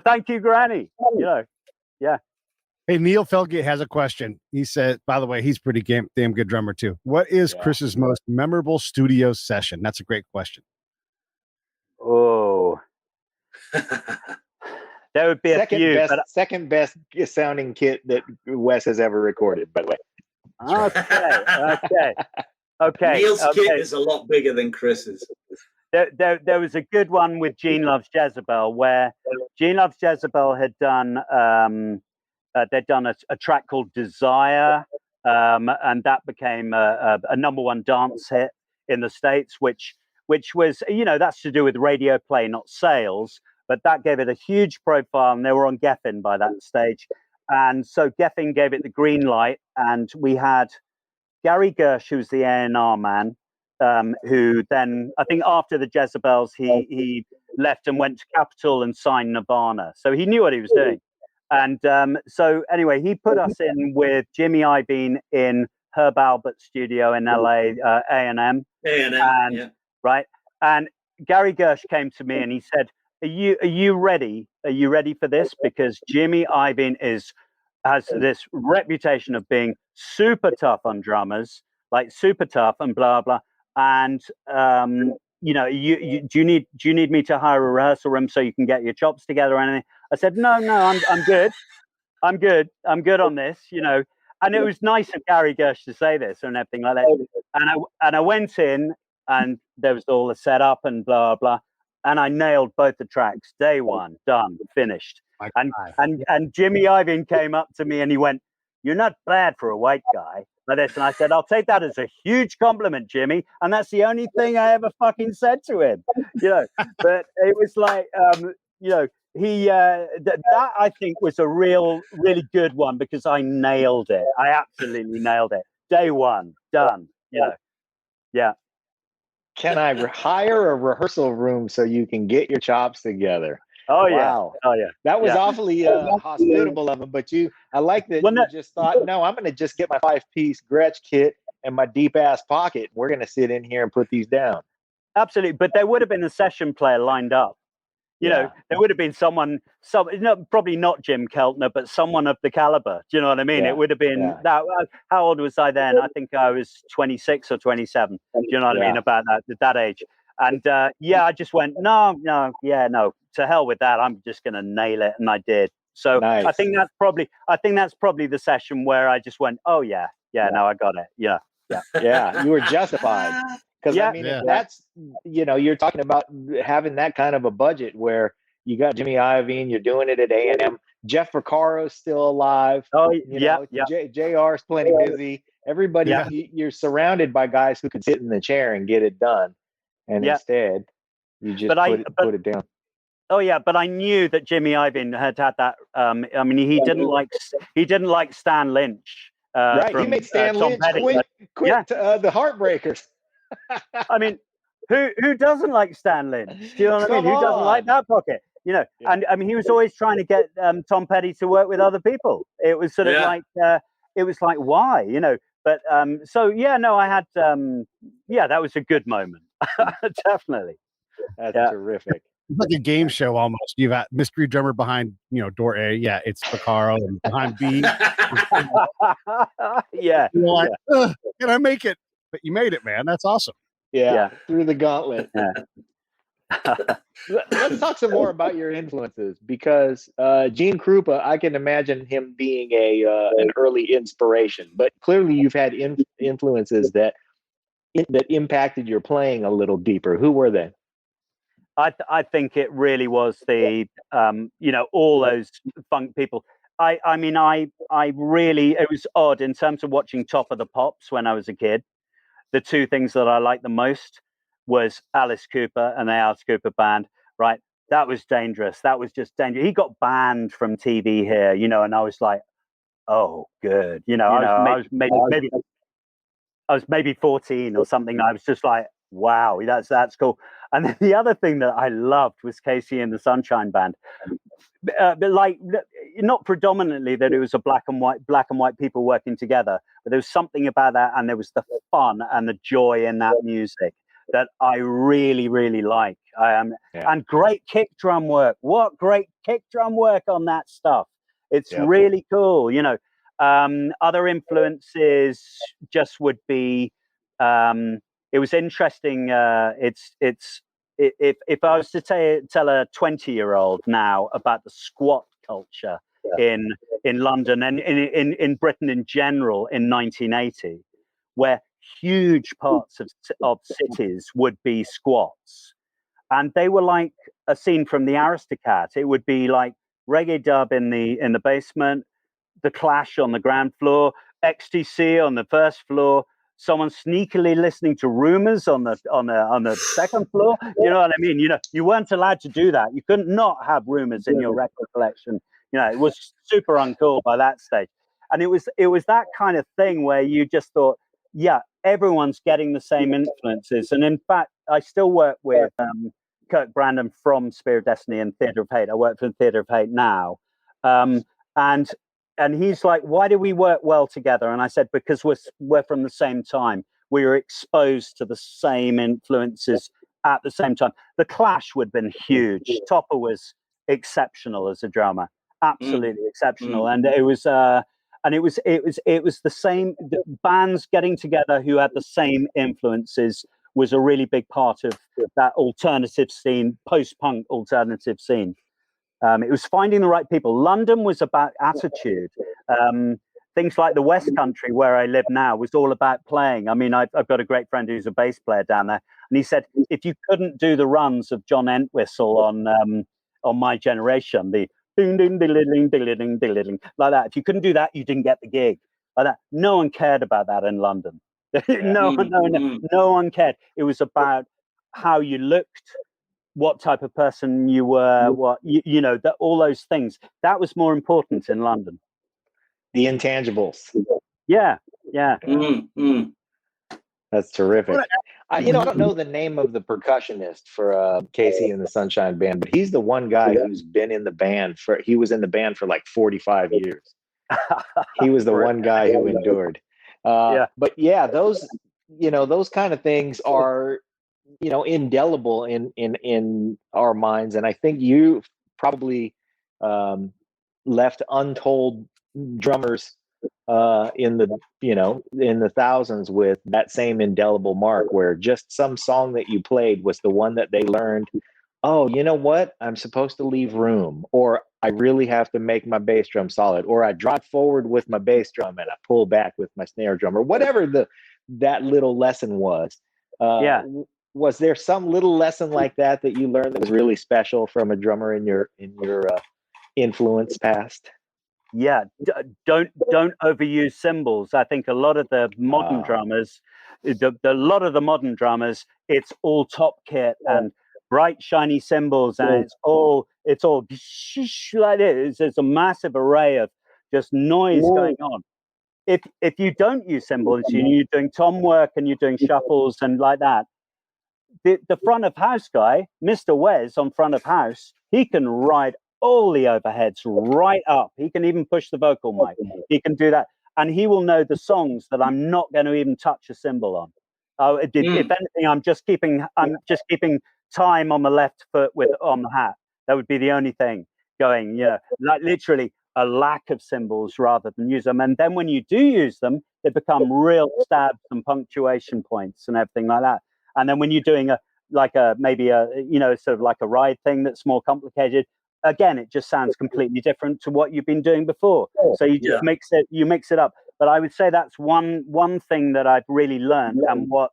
[SPEAKER 8] Thank you, Granny. Yeah.
[SPEAKER 7] Hey, Neil Felgate has a question. He said, by the way, he's pretty damn good drummer too. What is Chris's most memorable studio session? That's a great question.
[SPEAKER 8] Oh, there would be
[SPEAKER 3] second best sounding kit that Wes has ever recorded, by the way.
[SPEAKER 8] Okay.
[SPEAKER 13] Neil's kit is a lot bigger than Chris's.
[SPEAKER 8] There was a good one with Gene Loves Jezebel, where Gene Loves Jezebel had done they'd done a track called Desire, and that became a #1 dance hit in the States, which was, that's to do with radio play, not sales, but that gave it a huge profile, and they were on Geffen by that stage. And so Geffen gave it the green light, and we had Gary Gersh, who's the A&R man, who then, I think after the Jezebels, he left and went to Capitol and signed Nirvana. So he knew what he was doing. And so anyway, he put us in with Jimmy Iovine in Herb Albert's studio in LA, A&M.
[SPEAKER 13] A&M,
[SPEAKER 8] right? And Gary Gersh came to me and he said, you ready? Are you ready for this? Because Jimmy Iovine has this reputation of being super tough on drummers, like super tough and blah blah. And you know, do you need me to hire a rehearsal room so you can get your chops together or anything? I said, no, I'm good. I'm good on this, you know. And it was nice of Gary Gersh to say this and everything like that. And I went in, and there was all the setup and blah blah, and I nailed both the tracks. Day one, done, finished. And Jimmy Iovine came up to me and he went, "You're not bad for a white guy." Like this, and I said, "I'll take that as a huge compliment, Jimmy." And that's the only thing I ever fucking said to him, you know. But it was like, you know, he that I think was a really good one because I nailed it. I absolutely nailed it. Day one, done. You know, yeah.
[SPEAKER 3] Can I hire a rehearsal room so you can get your chops together?
[SPEAKER 8] Oh
[SPEAKER 3] Wow.
[SPEAKER 8] yeah. Oh yeah.
[SPEAKER 3] That was awfully hospitable of him. But I like that you just thought, no, I'm going to just get my 5-piece Gretsch kit and my deep ass pocket. We're going to sit in here and put these down.
[SPEAKER 8] Absolutely. But there would have been a session player lined up. You know, there would have been probably not Jim Keltner, but someone of the caliber. Do you know what I mean? It would have been that. How old was I then? I think I was 26 or 27. Do you know what I mean? About that age. And I just went, no. To hell with that. I'm just going to nail it, and I did. So nice. I think that's probably the session where I just went, oh yeah, no, I got it. Yeah.
[SPEAKER 3] You were justified. Because I mean, that's, you know, you're talking about having that kind of a budget where you got Jimmy Iovine, you're doing it at A&M. Jeff Porcaro's still alive.
[SPEAKER 8] Oh,
[SPEAKER 3] JR's plenty busy. Everybody, you're surrounded by guys who can sit in the chair and get it done. And instead, you just put it down.
[SPEAKER 8] Oh yeah, but I knew that Jimmy Iovine had that. I mean, he didn't like Stan Lynch.
[SPEAKER 3] Right, he made Stan Lynch quit the Heartbreakers.
[SPEAKER 8] I mean, who doesn't like Stan Lynch? Do you know what I mean? Who doesn't like that pocket? You know, and I mean, he was always trying to get Tom Petty to work with other people. It was sort of like, it was like, why? You know, but I had, that was a good moment. Definitely.
[SPEAKER 3] That's terrific.
[SPEAKER 7] It's like a game show almost. You've got mystery drummer behind, you know, door A. Yeah, it's Porcaro, and behind B.
[SPEAKER 8] You're
[SPEAKER 7] like, can I make it? But you made it, man. That's awesome.
[SPEAKER 3] Yeah. Through the gauntlet. Let's talk some more about your influences, because Gene Krupa, I can imagine him being an early inspiration, but clearly you've had influences that impacted your playing a little deeper. Who were they?
[SPEAKER 8] I think it really was the all those funk people. I mean, it was odd in terms of watching Top of the Pops when I was a kid. The two things that I liked the most was Alice Cooper and the Alice Cooper Band, right? That was dangerous. That was just dangerous. He got banned from TV here, you know, and I was like, oh, good. You know, I was maybe 14 or something. I was just like, wow, that's cool. And then the other thing that I loved was Casey and the Sunshine Band. But like, not predominantly that it was a black and white people working together, but there was something about that, and there was the fun and the joy in that music that I really, really like. And great kick drum work. What great kick drum work on that stuff. It's really cool. You know, other influences just would be. It was interesting. If I was to tell a 20-year-old now about the squat culture in London and in Britain in general in 1980, where huge parts of cities would be squats, and they were like a scene from the Aristocats. It would be like reggae dub in the basement, the Clash on the ground floor, XTC on the first floor, someone sneakily listening to Rumors on the second floor. You know what I mean? You know, you weren't allowed to do that. You couldn't not have Rumors in your record collection. You know, it was super uncool by that stage. And it was that kind of thing where you just thought, yeah, everyone's getting the same influences. And in fact, I still work with Kirk Brandon from Spear of Destiny and Theatre of Hate. I work for Theatre of Hate now. And he's like, why do we work well together? And I said, because we're from the same time. We were exposed to the same influences at the same time. The Clash would have been huge. Topper was exceptional as a drummer, absolutely exceptional, and it was the same. The bands getting together who had the same influences was a really big part of that alternative scene, post-punk alternative scene. It was finding the right people. London was about attitude. Things like the West Country, where I live now, was all about playing. I mean, I've got a great friend who's a bass player down there, and he said if you couldn't do the runs of John Entwistle on My Generation, the ding ding ding ding ding ding ding like that, if you couldn't do that, you didn't get the gig. Like that, no one cared about that in London. No one cared. It was about how you looked, what type of person you were, what you know, that all those things. That was more important in London.
[SPEAKER 3] The intangibles.
[SPEAKER 8] Yeah.
[SPEAKER 3] That's terrific. I don't know the name of the percussionist for Casey and the Sunshine Band, but he's the one guy who's been in the band he was in the band for like 45 years. He was the one guy who endured. But yeah, those kind of things are, indelible in our minds. And I think you probably left untold drummers in the thousands with that same indelible mark, where just some song that you played was the one that they learned. Oh, you know what? I'm supposed to leave room, or I really have to make my bass drum solid, or I drop forward with my bass drum and I pull back with my snare drum, or whatever that little lesson was. Was there some little lesson like that you learned that was really special from a drummer in your influence past?
[SPEAKER 8] Yeah, don't overuse cymbals. I think a lot of the modern drummers, a lot of the modern drummers, it's all top kit and bright shiny cymbals, and it's all like this. There's a massive array of just noise going on. If you don't use cymbals, you're doing tom work and you're doing shuffles and like that. The front of house guy, Mr. Wes on front of house, he can ride all the overheads right up. He can even push the vocal mic. He can do that, and he will know the songs that I'm not going to even touch a cymbal on. If anything, I'm just keeping time on the left foot on the hat. That would be the only thing going. Like literally a lack of cymbals rather than use them. And then when you do use them, they become real stabs and punctuation points and everything like that. And then when you're doing maybe a sort of like a ride thing that's more complicated, again, it just sounds completely different to what you've been doing before. So you just mix it up. But I would say that's one thing that I've really learned, and what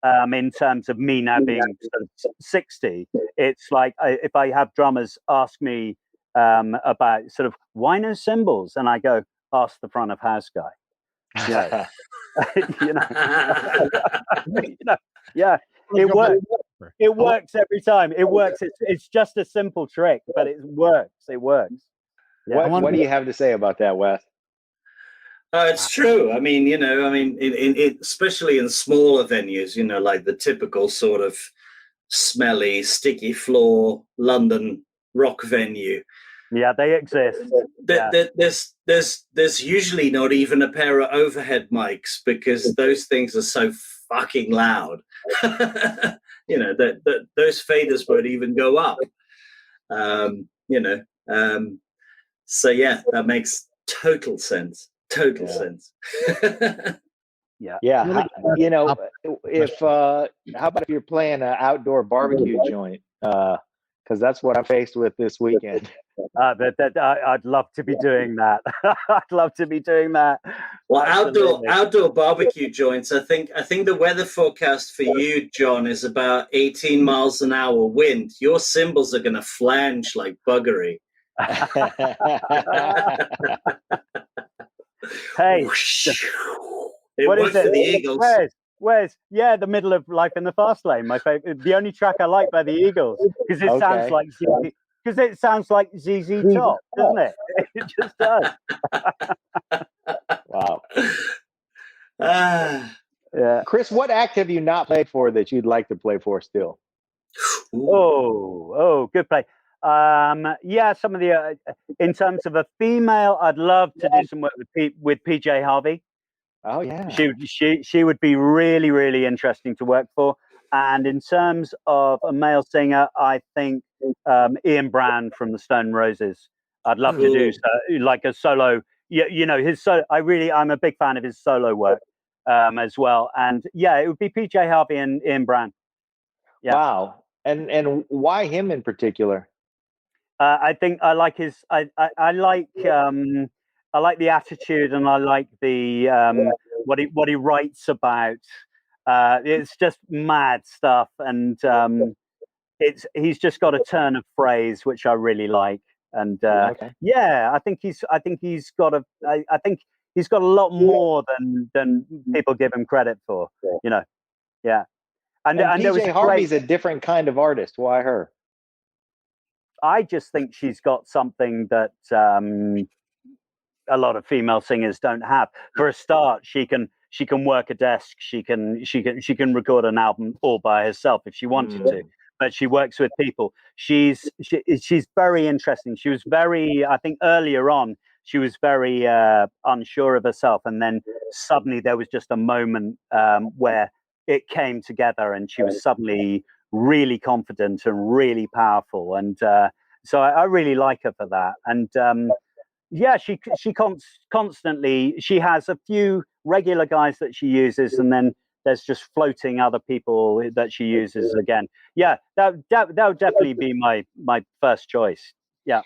[SPEAKER 8] in terms of me now being sort of 60, it's like if I have drummers ask me about sort of why no cymbals, and I go, ask the front of house guy. It works. It works every time. It works. It's just a simple trick, but it works. It works.
[SPEAKER 3] Yeah. What do you have to say about that, Wes?
[SPEAKER 13] It's true. I mean, especially in smaller venues, like the typical sort of smelly, sticky floor London rock venue.
[SPEAKER 8] Yeah, they exist.
[SPEAKER 13] There's usually not even a pair of overhead mics, because those things are so fucking loud. Those faders won't even go up. So yeah, that makes total sense. Sense.
[SPEAKER 3] Yeah. How about if you're playing an outdoor barbecue joint? Because that's what I'm faced with this weekend.
[SPEAKER 8] I'd love to be doing that. I'd love to be doing that.
[SPEAKER 13] Well, outdoor barbecue joints. I think the weather forecast for you, John, is about 18 miles an hour wind. Your cymbals are going to flange like buggery.
[SPEAKER 8] Hey,
[SPEAKER 13] what is it? For the Eagles.
[SPEAKER 8] Where's the middle of Life in the Fast Lane, my favorite, the only track I like by the Eagles, because it sounds like ZZ Top, doesn't it? It just does.
[SPEAKER 3] Wow. Chris, what act have you not played for that you'd like to play for still?
[SPEAKER 8] Oh, good play. Some of the in terms of a female, I'd love to do some work with PJ Harvey.
[SPEAKER 3] Oh yeah,
[SPEAKER 8] she would be really, really interesting to work for. And in terms of a male singer, I think Ian Brand from the Stone Roses. I'd love to do like a solo. You know, his solo. I'm a big fan of his solo work as well. And yeah, it would be PJ Harvey and Ian Brand. Yeah.
[SPEAKER 3] Wow. And why him in particular?
[SPEAKER 8] I think I like his. I like the attitude, and I like the what he writes about. It's just mad stuff, and he's just got a turn of phrase which I really like. And yeah, I think he's got a lot more than people give him credit for. You know, yeah. And
[SPEAKER 3] PJ Harvey's a different kind of artist. Why her?
[SPEAKER 8] I just think she's got something that a lot of female singers don't have. For a start, she can work a desk. She can record an album all by herself if she wanted to. But she works with people. She's very interesting. She was very, I think earlier on, she was very unsure of herself, and then suddenly there was just a moment where it came together, and she was suddenly really confident and really powerful. And so I really like her for that. And yeah, she constantly, she has a few regular guys that she uses, and then there's just floating other people that she uses again. Yeah, that would definitely be my first choice. Yeah.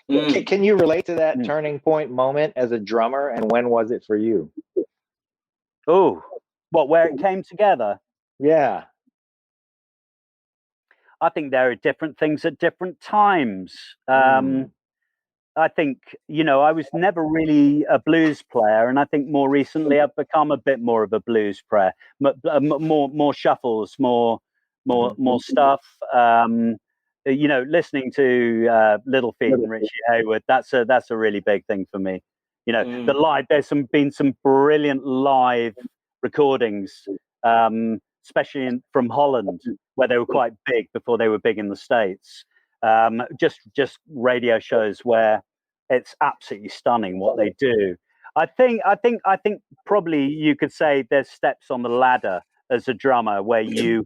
[SPEAKER 3] Can you relate to that turning point moment as a drummer, and when was it for you?
[SPEAKER 8] Oh, where it came together?
[SPEAKER 3] Yeah.
[SPEAKER 8] I think there are different things at different times. I think, I was never really a blues player, and I think more recently I've become a bit more of a blues player. More shuffles, more stuff. Listening to Little Feat and Richie Hayward, that's a really big thing for me. The live. There's been some brilliant live recordings, especially from Holland, where they were quite big before they were big in the States. Just radio shows where it's absolutely stunning what they do. I think probably you could say there's steps on the ladder as a drummer where you'll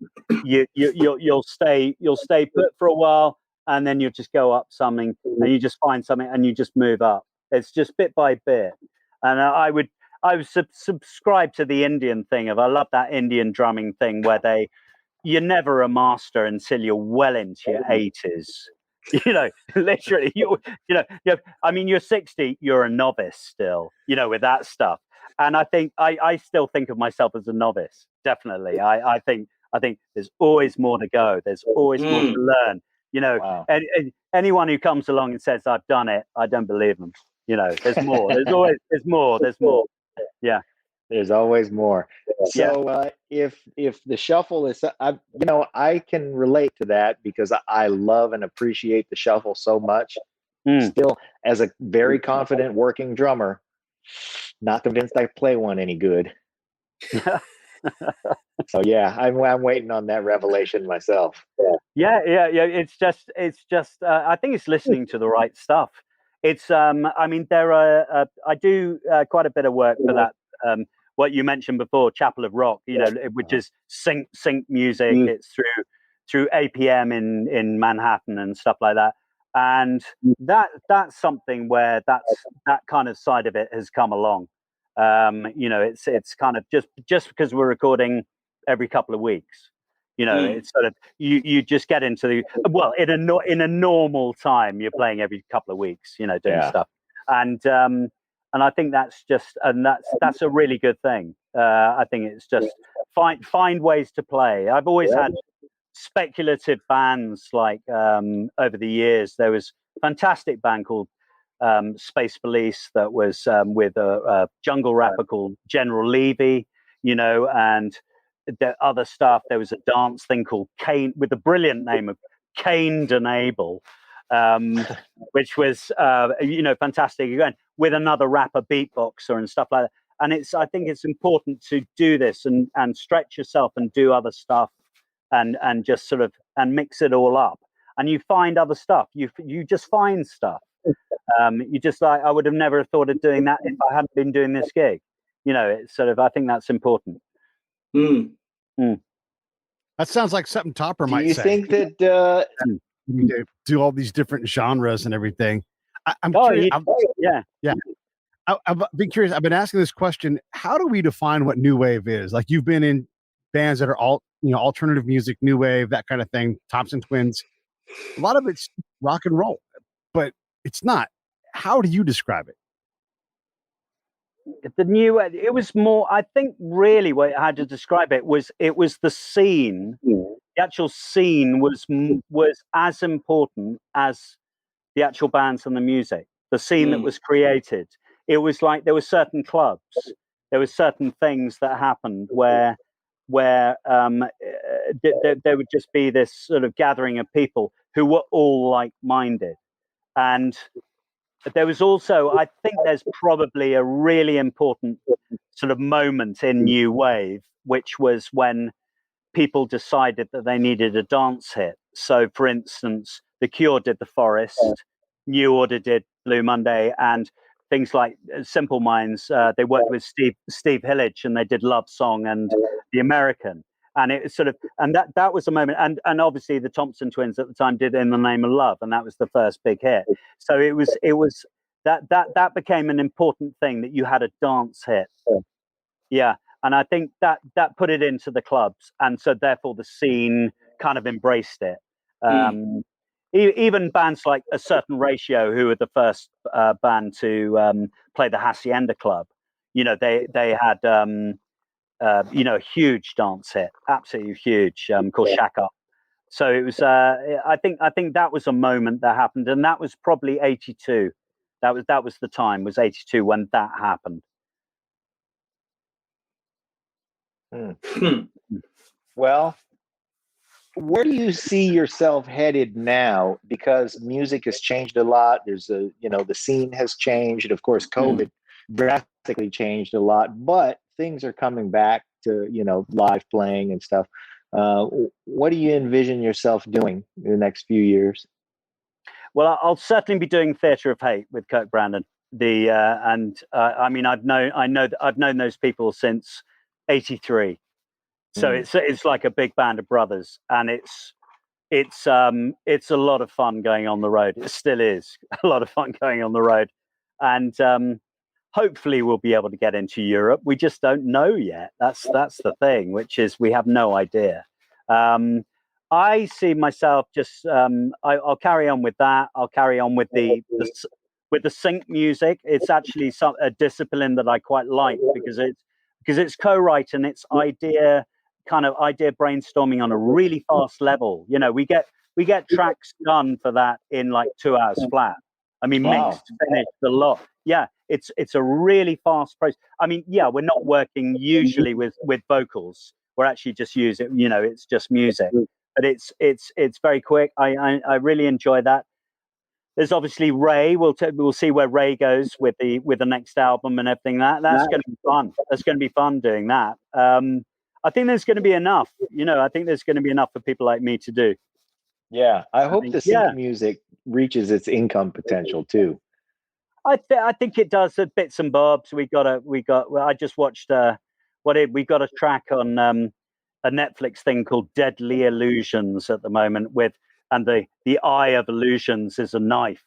[SPEAKER 8] stay put for a while, and then you'll just go up something, and you just find something, and you just move up. It's just bit by bit. And I would subscribe to the Indian thing of, I love that Indian drumming thing where you're never a master until you're well into your 80s. Literally, you're 60, you're a novice still, with that stuff. And I think I still think of myself as a novice. Definitely. I think there's always more to go. There's always more to learn.
[SPEAKER 3] Wow.
[SPEAKER 8] And anyone who comes along and says I've done it, I don't believe them. There's more. There's more. Yeah.
[SPEAKER 3] There's always more. So if the shuffle is, I can relate to that because I love and appreciate the shuffle so much. Still, as a very confident working drummer, not convinced I play one any good. So yeah, I'm waiting on that revelation myself.
[SPEAKER 8] Yeah. It's just. I think it's listening to the right stuff. It's. There are. I do quite a bit of work for that. What you mentioned before, Chapel of Rock, which is sync music. It's through APM in Manhattan and stuff like that. And that's something where that kind of side of it has come along. It's kind of just because we're recording every couple of weeks. It's sort of you just get into in a normal time you're playing every couple of weeks, doing stuff. And I think that's a really good thing. I think it's just find ways to play. I've always had speculative bands like over the years. There was a fantastic band called Space Police that was with a jungle rapper called General Levy, and the other stuff. There was a dance thing called Cain with the brilliant name of Cain and Abel. Which was fantastic again with another rapper beatboxer and stuff like that. And I think it's important to do this and stretch yourself and do other stuff and just sort of and mix it all up, and you find other stuff. You just find stuff. You just like, I would have never thought of doing that if I hadn't been doing this gig. It's sort of, I think that's important.
[SPEAKER 7] That sounds like something Topper
[SPEAKER 3] Do
[SPEAKER 7] might
[SPEAKER 3] you
[SPEAKER 7] say.
[SPEAKER 3] think that
[SPEAKER 7] You need to do all these different genres and everything. I'm
[SPEAKER 8] Oh,
[SPEAKER 7] curious.
[SPEAKER 8] yeah.
[SPEAKER 7] I've been curious. I've been asking this question. How do we define what new wave is? Like, you've been in bands that are alternative music, new wave, that kind of thing. Thompson Twins. A lot of it's rock and roll, but it's not. How do you describe it?
[SPEAKER 8] The new, it was more, I think really how to describe it was the scene. The actual scene was as important as the actual bands and the music. The scene that was created. It was like there were certain clubs, there were certain things that happened where there would just be this sort of gathering of people who were all like-minded. And there was also, I think there's probably a really important sort of moment in New Wave, which was when people decided that they needed a dance hit. So, for instance, The Cure did The Forest, New Order did Blue Monday, and things like Simple Minds. They worked with Steve Hillage, and they did Love Song and The American. And it was sort of, and that was a moment, and obviously the Thompson Twins at the time did In the Name of Love, and that was the first big hit. So it was that became an important thing, that you had a dance hit. Yeah. And I think that put it into the clubs, and so therefore the scene kind of embraced it. Even bands like A Certain Ratio, who were the first band to play the Hacienda Club, they had a huge dance hit, absolutely huge, called Shack Up. So it was. I think that was a moment that happened, and that was probably 82. That was the time, was 82 when that happened.
[SPEAKER 3] Well, where do you see yourself headed now? Because music has changed a lot. There's the scene has changed. Of course, COVID drastically changed a lot, but things are coming back to, live playing and stuff. What do you envision yourself doing in the next few years?
[SPEAKER 8] Well, I'll certainly be doing Theatre of Hate with Kirk Brandon. I mean, I've known those people since '83, so it's like a big band of brothers, and it's a lot of fun going on the road. It still is a lot of fun going on the road, and hopefully we'll be able to get into Europe. We just don't know yet. That's the thing, which is we have no idea. I see myself just I'll carry on with that. I'll carry on with the sync music. It's actually a discipline that I quite like, because it's co-write, and it's idea brainstorming on a really fast level. We get tracks done for that in like 2 hours flat. I mean, mixed, finished, a lot. Yeah, it's a really fast process. I mean, yeah, we're not working usually with vocals. We're actually just using, it's just music. But it's very quick. I really enjoy that. There's obviously Raie. We'll see where Raie goes with the next album and everything. That's going to be fun. That's going to be fun doing that. I think there's going to be enough. I think there's going to be enough for people like me to do.
[SPEAKER 3] Yeah, I hope the sync music reaches its income potential too.
[SPEAKER 8] I think it does at bits and bobs. I just watched we got a track on a Netflix thing called Deadly Illusions at the moment, and the eye of illusions is a knife,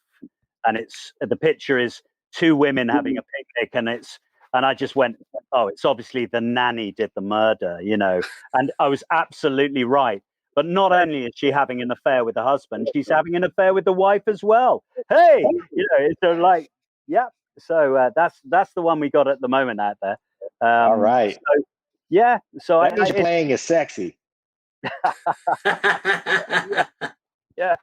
[SPEAKER 8] and the picture is two women having a picnic, and I just went, oh, it's obviously the nanny did the murder, and I was absolutely right. But not only is she having an affair with the husband, she's having an affair with the wife as well. Hey, it's like, yeah. So that's the one we got at the moment out there.
[SPEAKER 3] All right.
[SPEAKER 8] So, yeah. So
[SPEAKER 3] that means playing is sexy.
[SPEAKER 8] Yeah.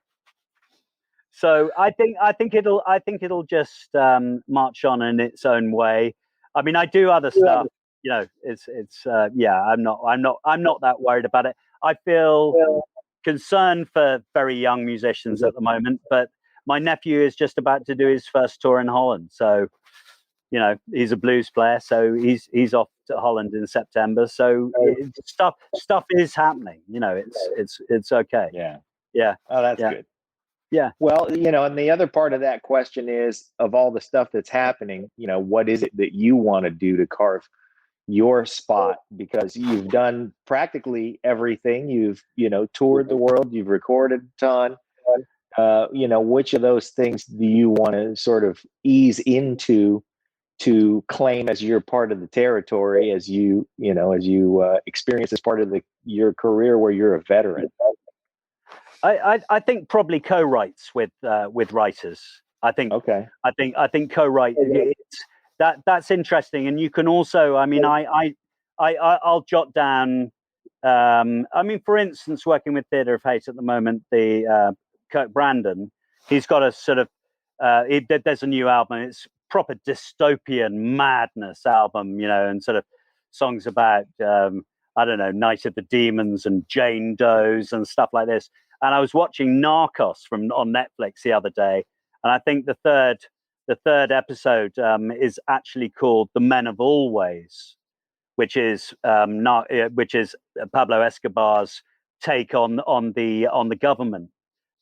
[SPEAKER 8] So I think it'll just march on in its own way. I mean, I do other stuff. It's I'm not that worried about it. I feel concerned for very young musicians at the moment, but my nephew is just about to do his first tour in Holland. So, he's a blues player, so he's off to Holland in September. So stuff is happening. It's okay.
[SPEAKER 3] Yeah. Oh, that's good.
[SPEAKER 8] Yeah.
[SPEAKER 3] Well, and the other part of that question is, of all the stuff that's happening, what is it that you want to do to carve, your spot, because you've done practically everything. You've, toured the world, you've recorded a ton. Which of those things do you want to sort of ease into to claim as your part of the territory, as you experience as part of your career where you're a veteran?
[SPEAKER 8] I think probably co-writes with writers. I think co-write, that's interesting. And you can also, I mean, I'll jot down. I mean, for instance, working with Theatre of Hate at the moment, the Kirk Brandon, he's got a sort of there's a new album. It's proper dystopian madness album, and sort of songs about I don't know, Night of the Demons and Jane Does and stuff like this. And I was watching Narcos on Netflix the other day, and I think the third episode is actually called "The Men of Always," which is Pablo Escobar's take on the government,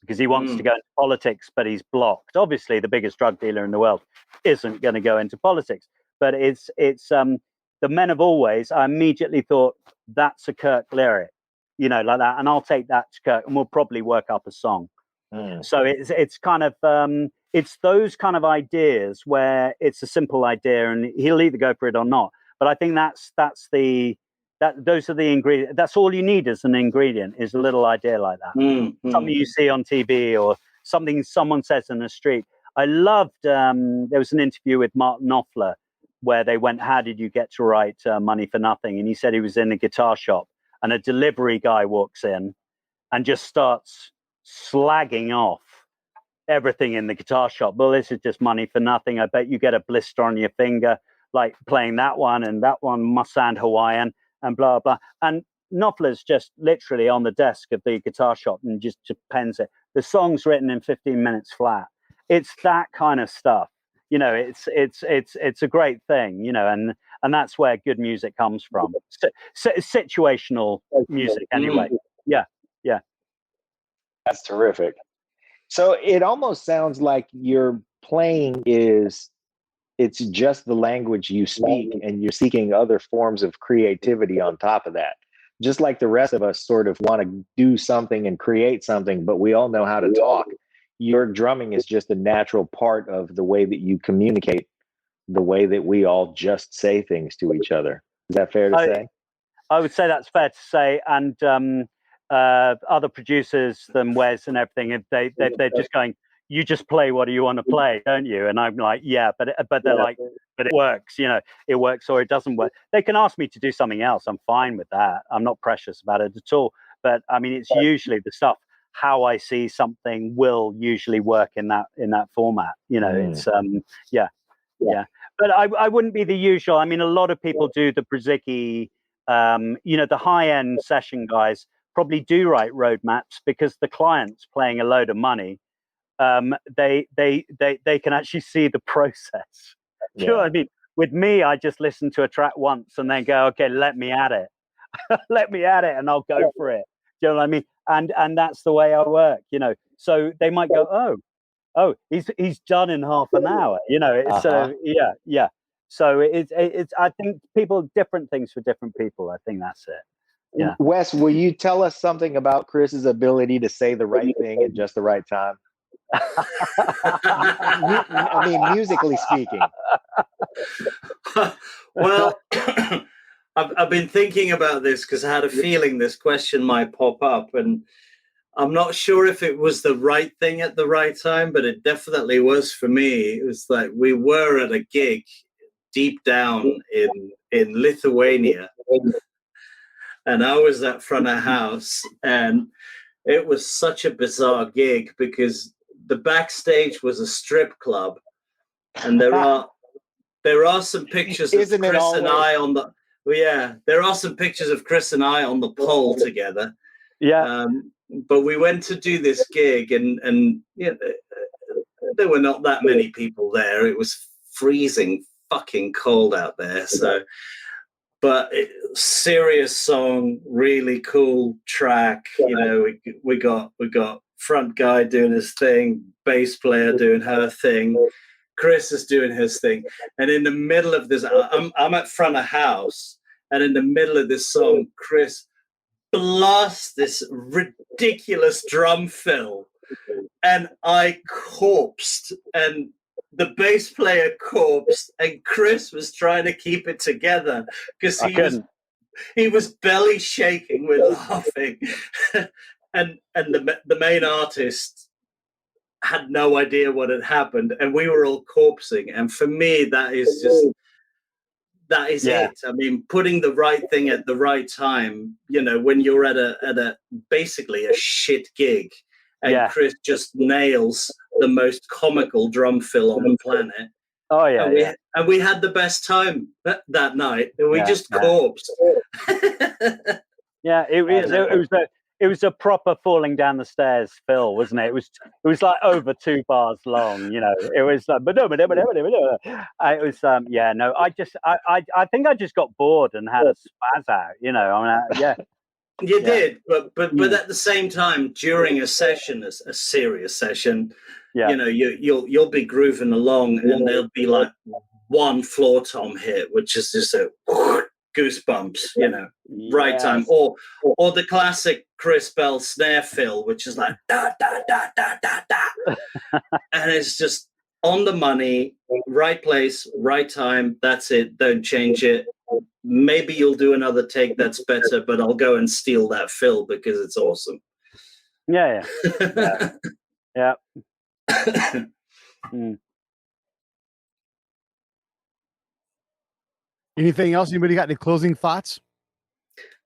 [SPEAKER 8] because he wants to go into politics, but he's blocked. Obviously, the biggest drug dealer in the world isn't going to go into politics, but it's "The Men of Always." I immediately thought that's a Kirk lyric, like that, and I'll take that to Kirk, and we'll probably work up a song. So it's kind of it's those kind of ideas where it's a simple idea, and he'll either go for it or not. But I think those are the ingredients. That's all you need as an ingredient, is a little idea like that. Something you see on TV or something someone says in the street. I loved, there was an interview with Mark Knopfler where they went, how did you get to write Money for Nothing? And he said he was in a guitar shop, and a delivery guy walks in and just starts slagging off everything in the guitar shop. Well, this is just money for nothing. I bet you get a blister on your finger, like playing that one, and that one must sound Hawaiian, and blah, blah. And Knopfler's just literally on the desk of the guitar shop and just pens it. The song's written in 15 minutes flat. It's that kind of stuff. It's a great thing, and that's where good music comes from. Situational music, anyway. Yeah.
[SPEAKER 3] That's terrific. So it almost sounds like your playing it's just the language you speak, and you're seeking other forms of creativity on top of that. Just like the rest of us sort of want to do something and create something, but we all know how to talk. Your drumming is just a natural part of the way that you communicate, the way that we all just say things to each other. Is that fair to say?
[SPEAKER 8] I would say that's fair to say. And other producers than Wes and everything, they're just going, you just play what you want to play, don't you? And I'm like, yeah, but they're like, but it works, it works or it doesn't work. They can ask me to do something else. I'm fine with that. I'm not precious about it at all. But I mean, it's usually the stuff, how I see something will usually work in that format. It's yeah. But I wouldn't be the usual. I mean, a lot of people do the Brzezicki, the high end session guys probably do write roadmaps, because the client's playing a load of money. They can actually see the process. Do you know what I mean? With me, I just listen to a track once and then go, okay, let me at it. Let me at it, and I'll go for it. Do you know what I mean? And that's the way I work, So they might go, oh, he's done in half an hour, So yeah. So it's I think different things for different people. I think that's it. Yeah.
[SPEAKER 3] Wes, will you tell us something about Chris's ability to say the right thing at just the right time? I mean, musically speaking.
[SPEAKER 13] Well, I've been thinking about this because I had a feeling this question might pop up, and I'm not sure if it was the right thing at the right time, but it definitely was for me. It was like we were at a gig deep down in Lithuania, and I was at front of house, and it was such a bizarre gig because the backstage was a strip club, and there are some pictures of Chris and I on the there are some pictures of Chris and I on the pole together.
[SPEAKER 8] Yeah.
[SPEAKER 13] But we went to do this gig, and there were not that many people there. It was freezing fucking cold out there. So, but serious song, really cool track. We got front guy doing his thing, bass player doing her thing, Chris is doing his thing, and in the middle of this, I'm at front of house, and in the middle of this song, Chris blasts this ridiculous drum fill, and I corpsed, and the bass player corpsed, and Chris was trying to keep it together because he was belly shaking with laughing, and the main artist had no idea what had happened, and we were all corpsing. And for me, that is it. I mean, putting the right thing at the right time, you know, when you're at a basically a shit gig, and Chris just nails the most comical drum fill on the planet.
[SPEAKER 8] Oh yeah,
[SPEAKER 13] and we had the best time that night, and we just corpsed.
[SPEAKER 8] It was a proper falling down the stairs fill, wasn't it? It was like over 2 bars long, you know. It was like, it was I think I just got bored and had a spaz out, you know. I mean,
[SPEAKER 13] You did, but at the same time, during a session, a serious session, you know, you'll be grooving along, and there'll be like one floor tom hit, which is just a goosebumps, you know, right time, or the classic Chris Bell snare fill, which is like da da da da da da, and it's just on the money, right place, right time. That's it. Don't change it. Maybe you'll do another take that's better, but I'll go and steal that fill because it's awesome.
[SPEAKER 8] Yeah.
[SPEAKER 7] Anything else? Anybody got any closing thoughts?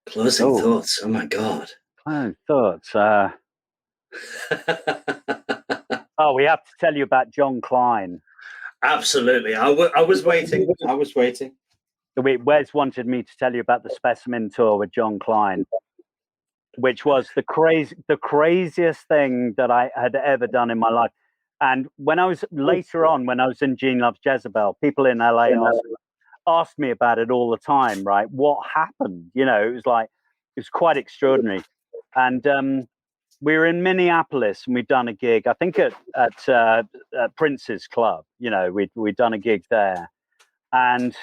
[SPEAKER 13] Closing thoughts. Oh my God.
[SPEAKER 8] Closing thoughts. We have to tell you about John Klein.
[SPEAKER 13] Absolutely. I was waiting.
[SPEAKER 8] Wes wanted me to tell you about the Specimen Tour with John Klein, which was the craziest thing that I had ever done in my life. And when I was in Gene Loves Jezebel, people in LA asked me about it all the time, right? What happened? You know, it was quite extraordinary. And we were in Minneapolis, and we'd done a gig, I think at Prince's Club. You know, we'd done a gig there. And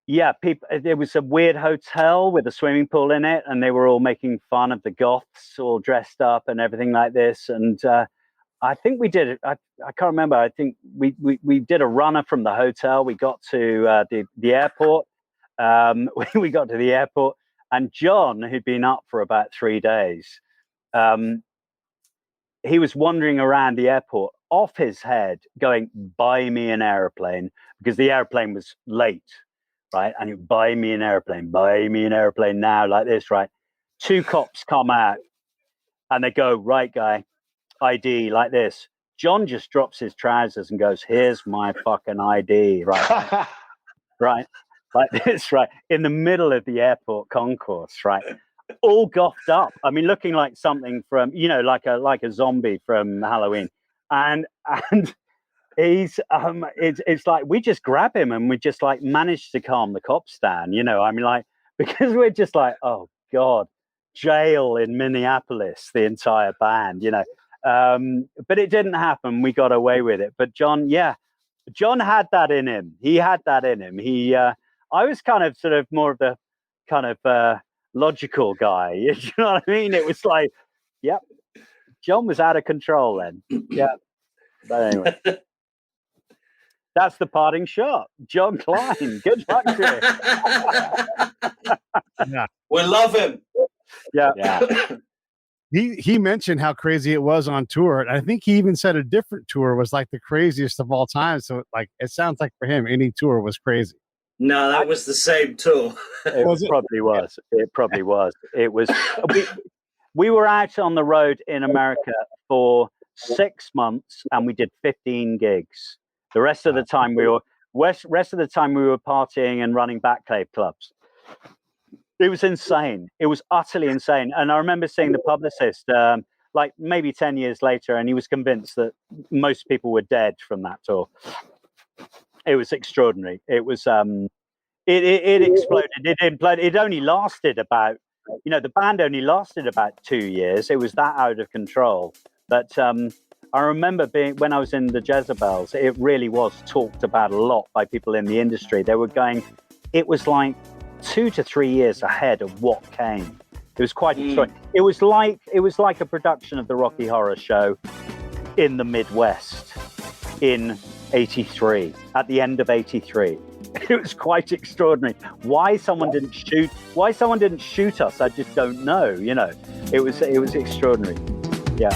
[SPEAKER 8] it was a weird hotel with a swimming pool in it, and they were all making fun of the goths, all dressed up and everything like this. And I think we did it. I can't remember. I think we did a runner from the hotel. We got to the airport. We got to the airport, and John, who'd been up for about 3 days, he was wandering around the airport off his head, going, "Buy me an airplane," because the airplane was late. Right, and you buy me an airplane now, like this, right? 2 cops come out, and they go, "Right, guy, ID," like this. John just drops his trousers and goes, "Here's my fucking ID," right? Right, like this, right, in the middle of the airport concourse, right? All goffed up. I mean, looking like something from, you know, like a zombie from Halloween, and he's it's like we just grab him and we just like manage to calm the cops down, you know. I mean, like, because we're just like, oh God, jail in Minneapolis, the entire band, you know. But it didn't happen. We got away with it. But John had that in him. He had that in him. I was kind of sort of more of the kind of logical guy. You know what I mean? It was like, John was out of control then. Yeah. But anyway. That's the parting shot. John Klein. Good luck to
[SPEAKER 7] Yeah.
[SPEAKER 13] We love him.
[SPEAKER 8] Yeah.
[SPEAKER 7] He mentioned how crazy it was on tour. And I think he even said a different tour was like the craziest of all time. So like, it sounds like for him, any tour was crazy.
[SPEAKER 13] No, that was the same tour.
[SPEAKER 8] It probably was. It was. We were out on the road in America for 6 months, and we did 15 gigs. The rest of the time we were partying and running Batcave clubs. It was insane. It was utterly insane. And I remember seeing the publicist like maybe 10 years later, and he was convinced that most people were dead from that tour. It was extraordinary. It was it exploded. It imploded. It only lasted about, you know, the band only lasted about 2 years. It was that out of control. But I remember when I was in the Jezebels, it really was talked about a lot by people in the industry. They were going, it was like 2 to 3 years ahead of what came. It was quite extraordinary. It was like a production of the Rocky Horror Show in the Midwest in '83, at the end of '83. It was quite extraordinary. Why someone didn't shoot us, I just don't know. You know, it was extraordinary. Yeah.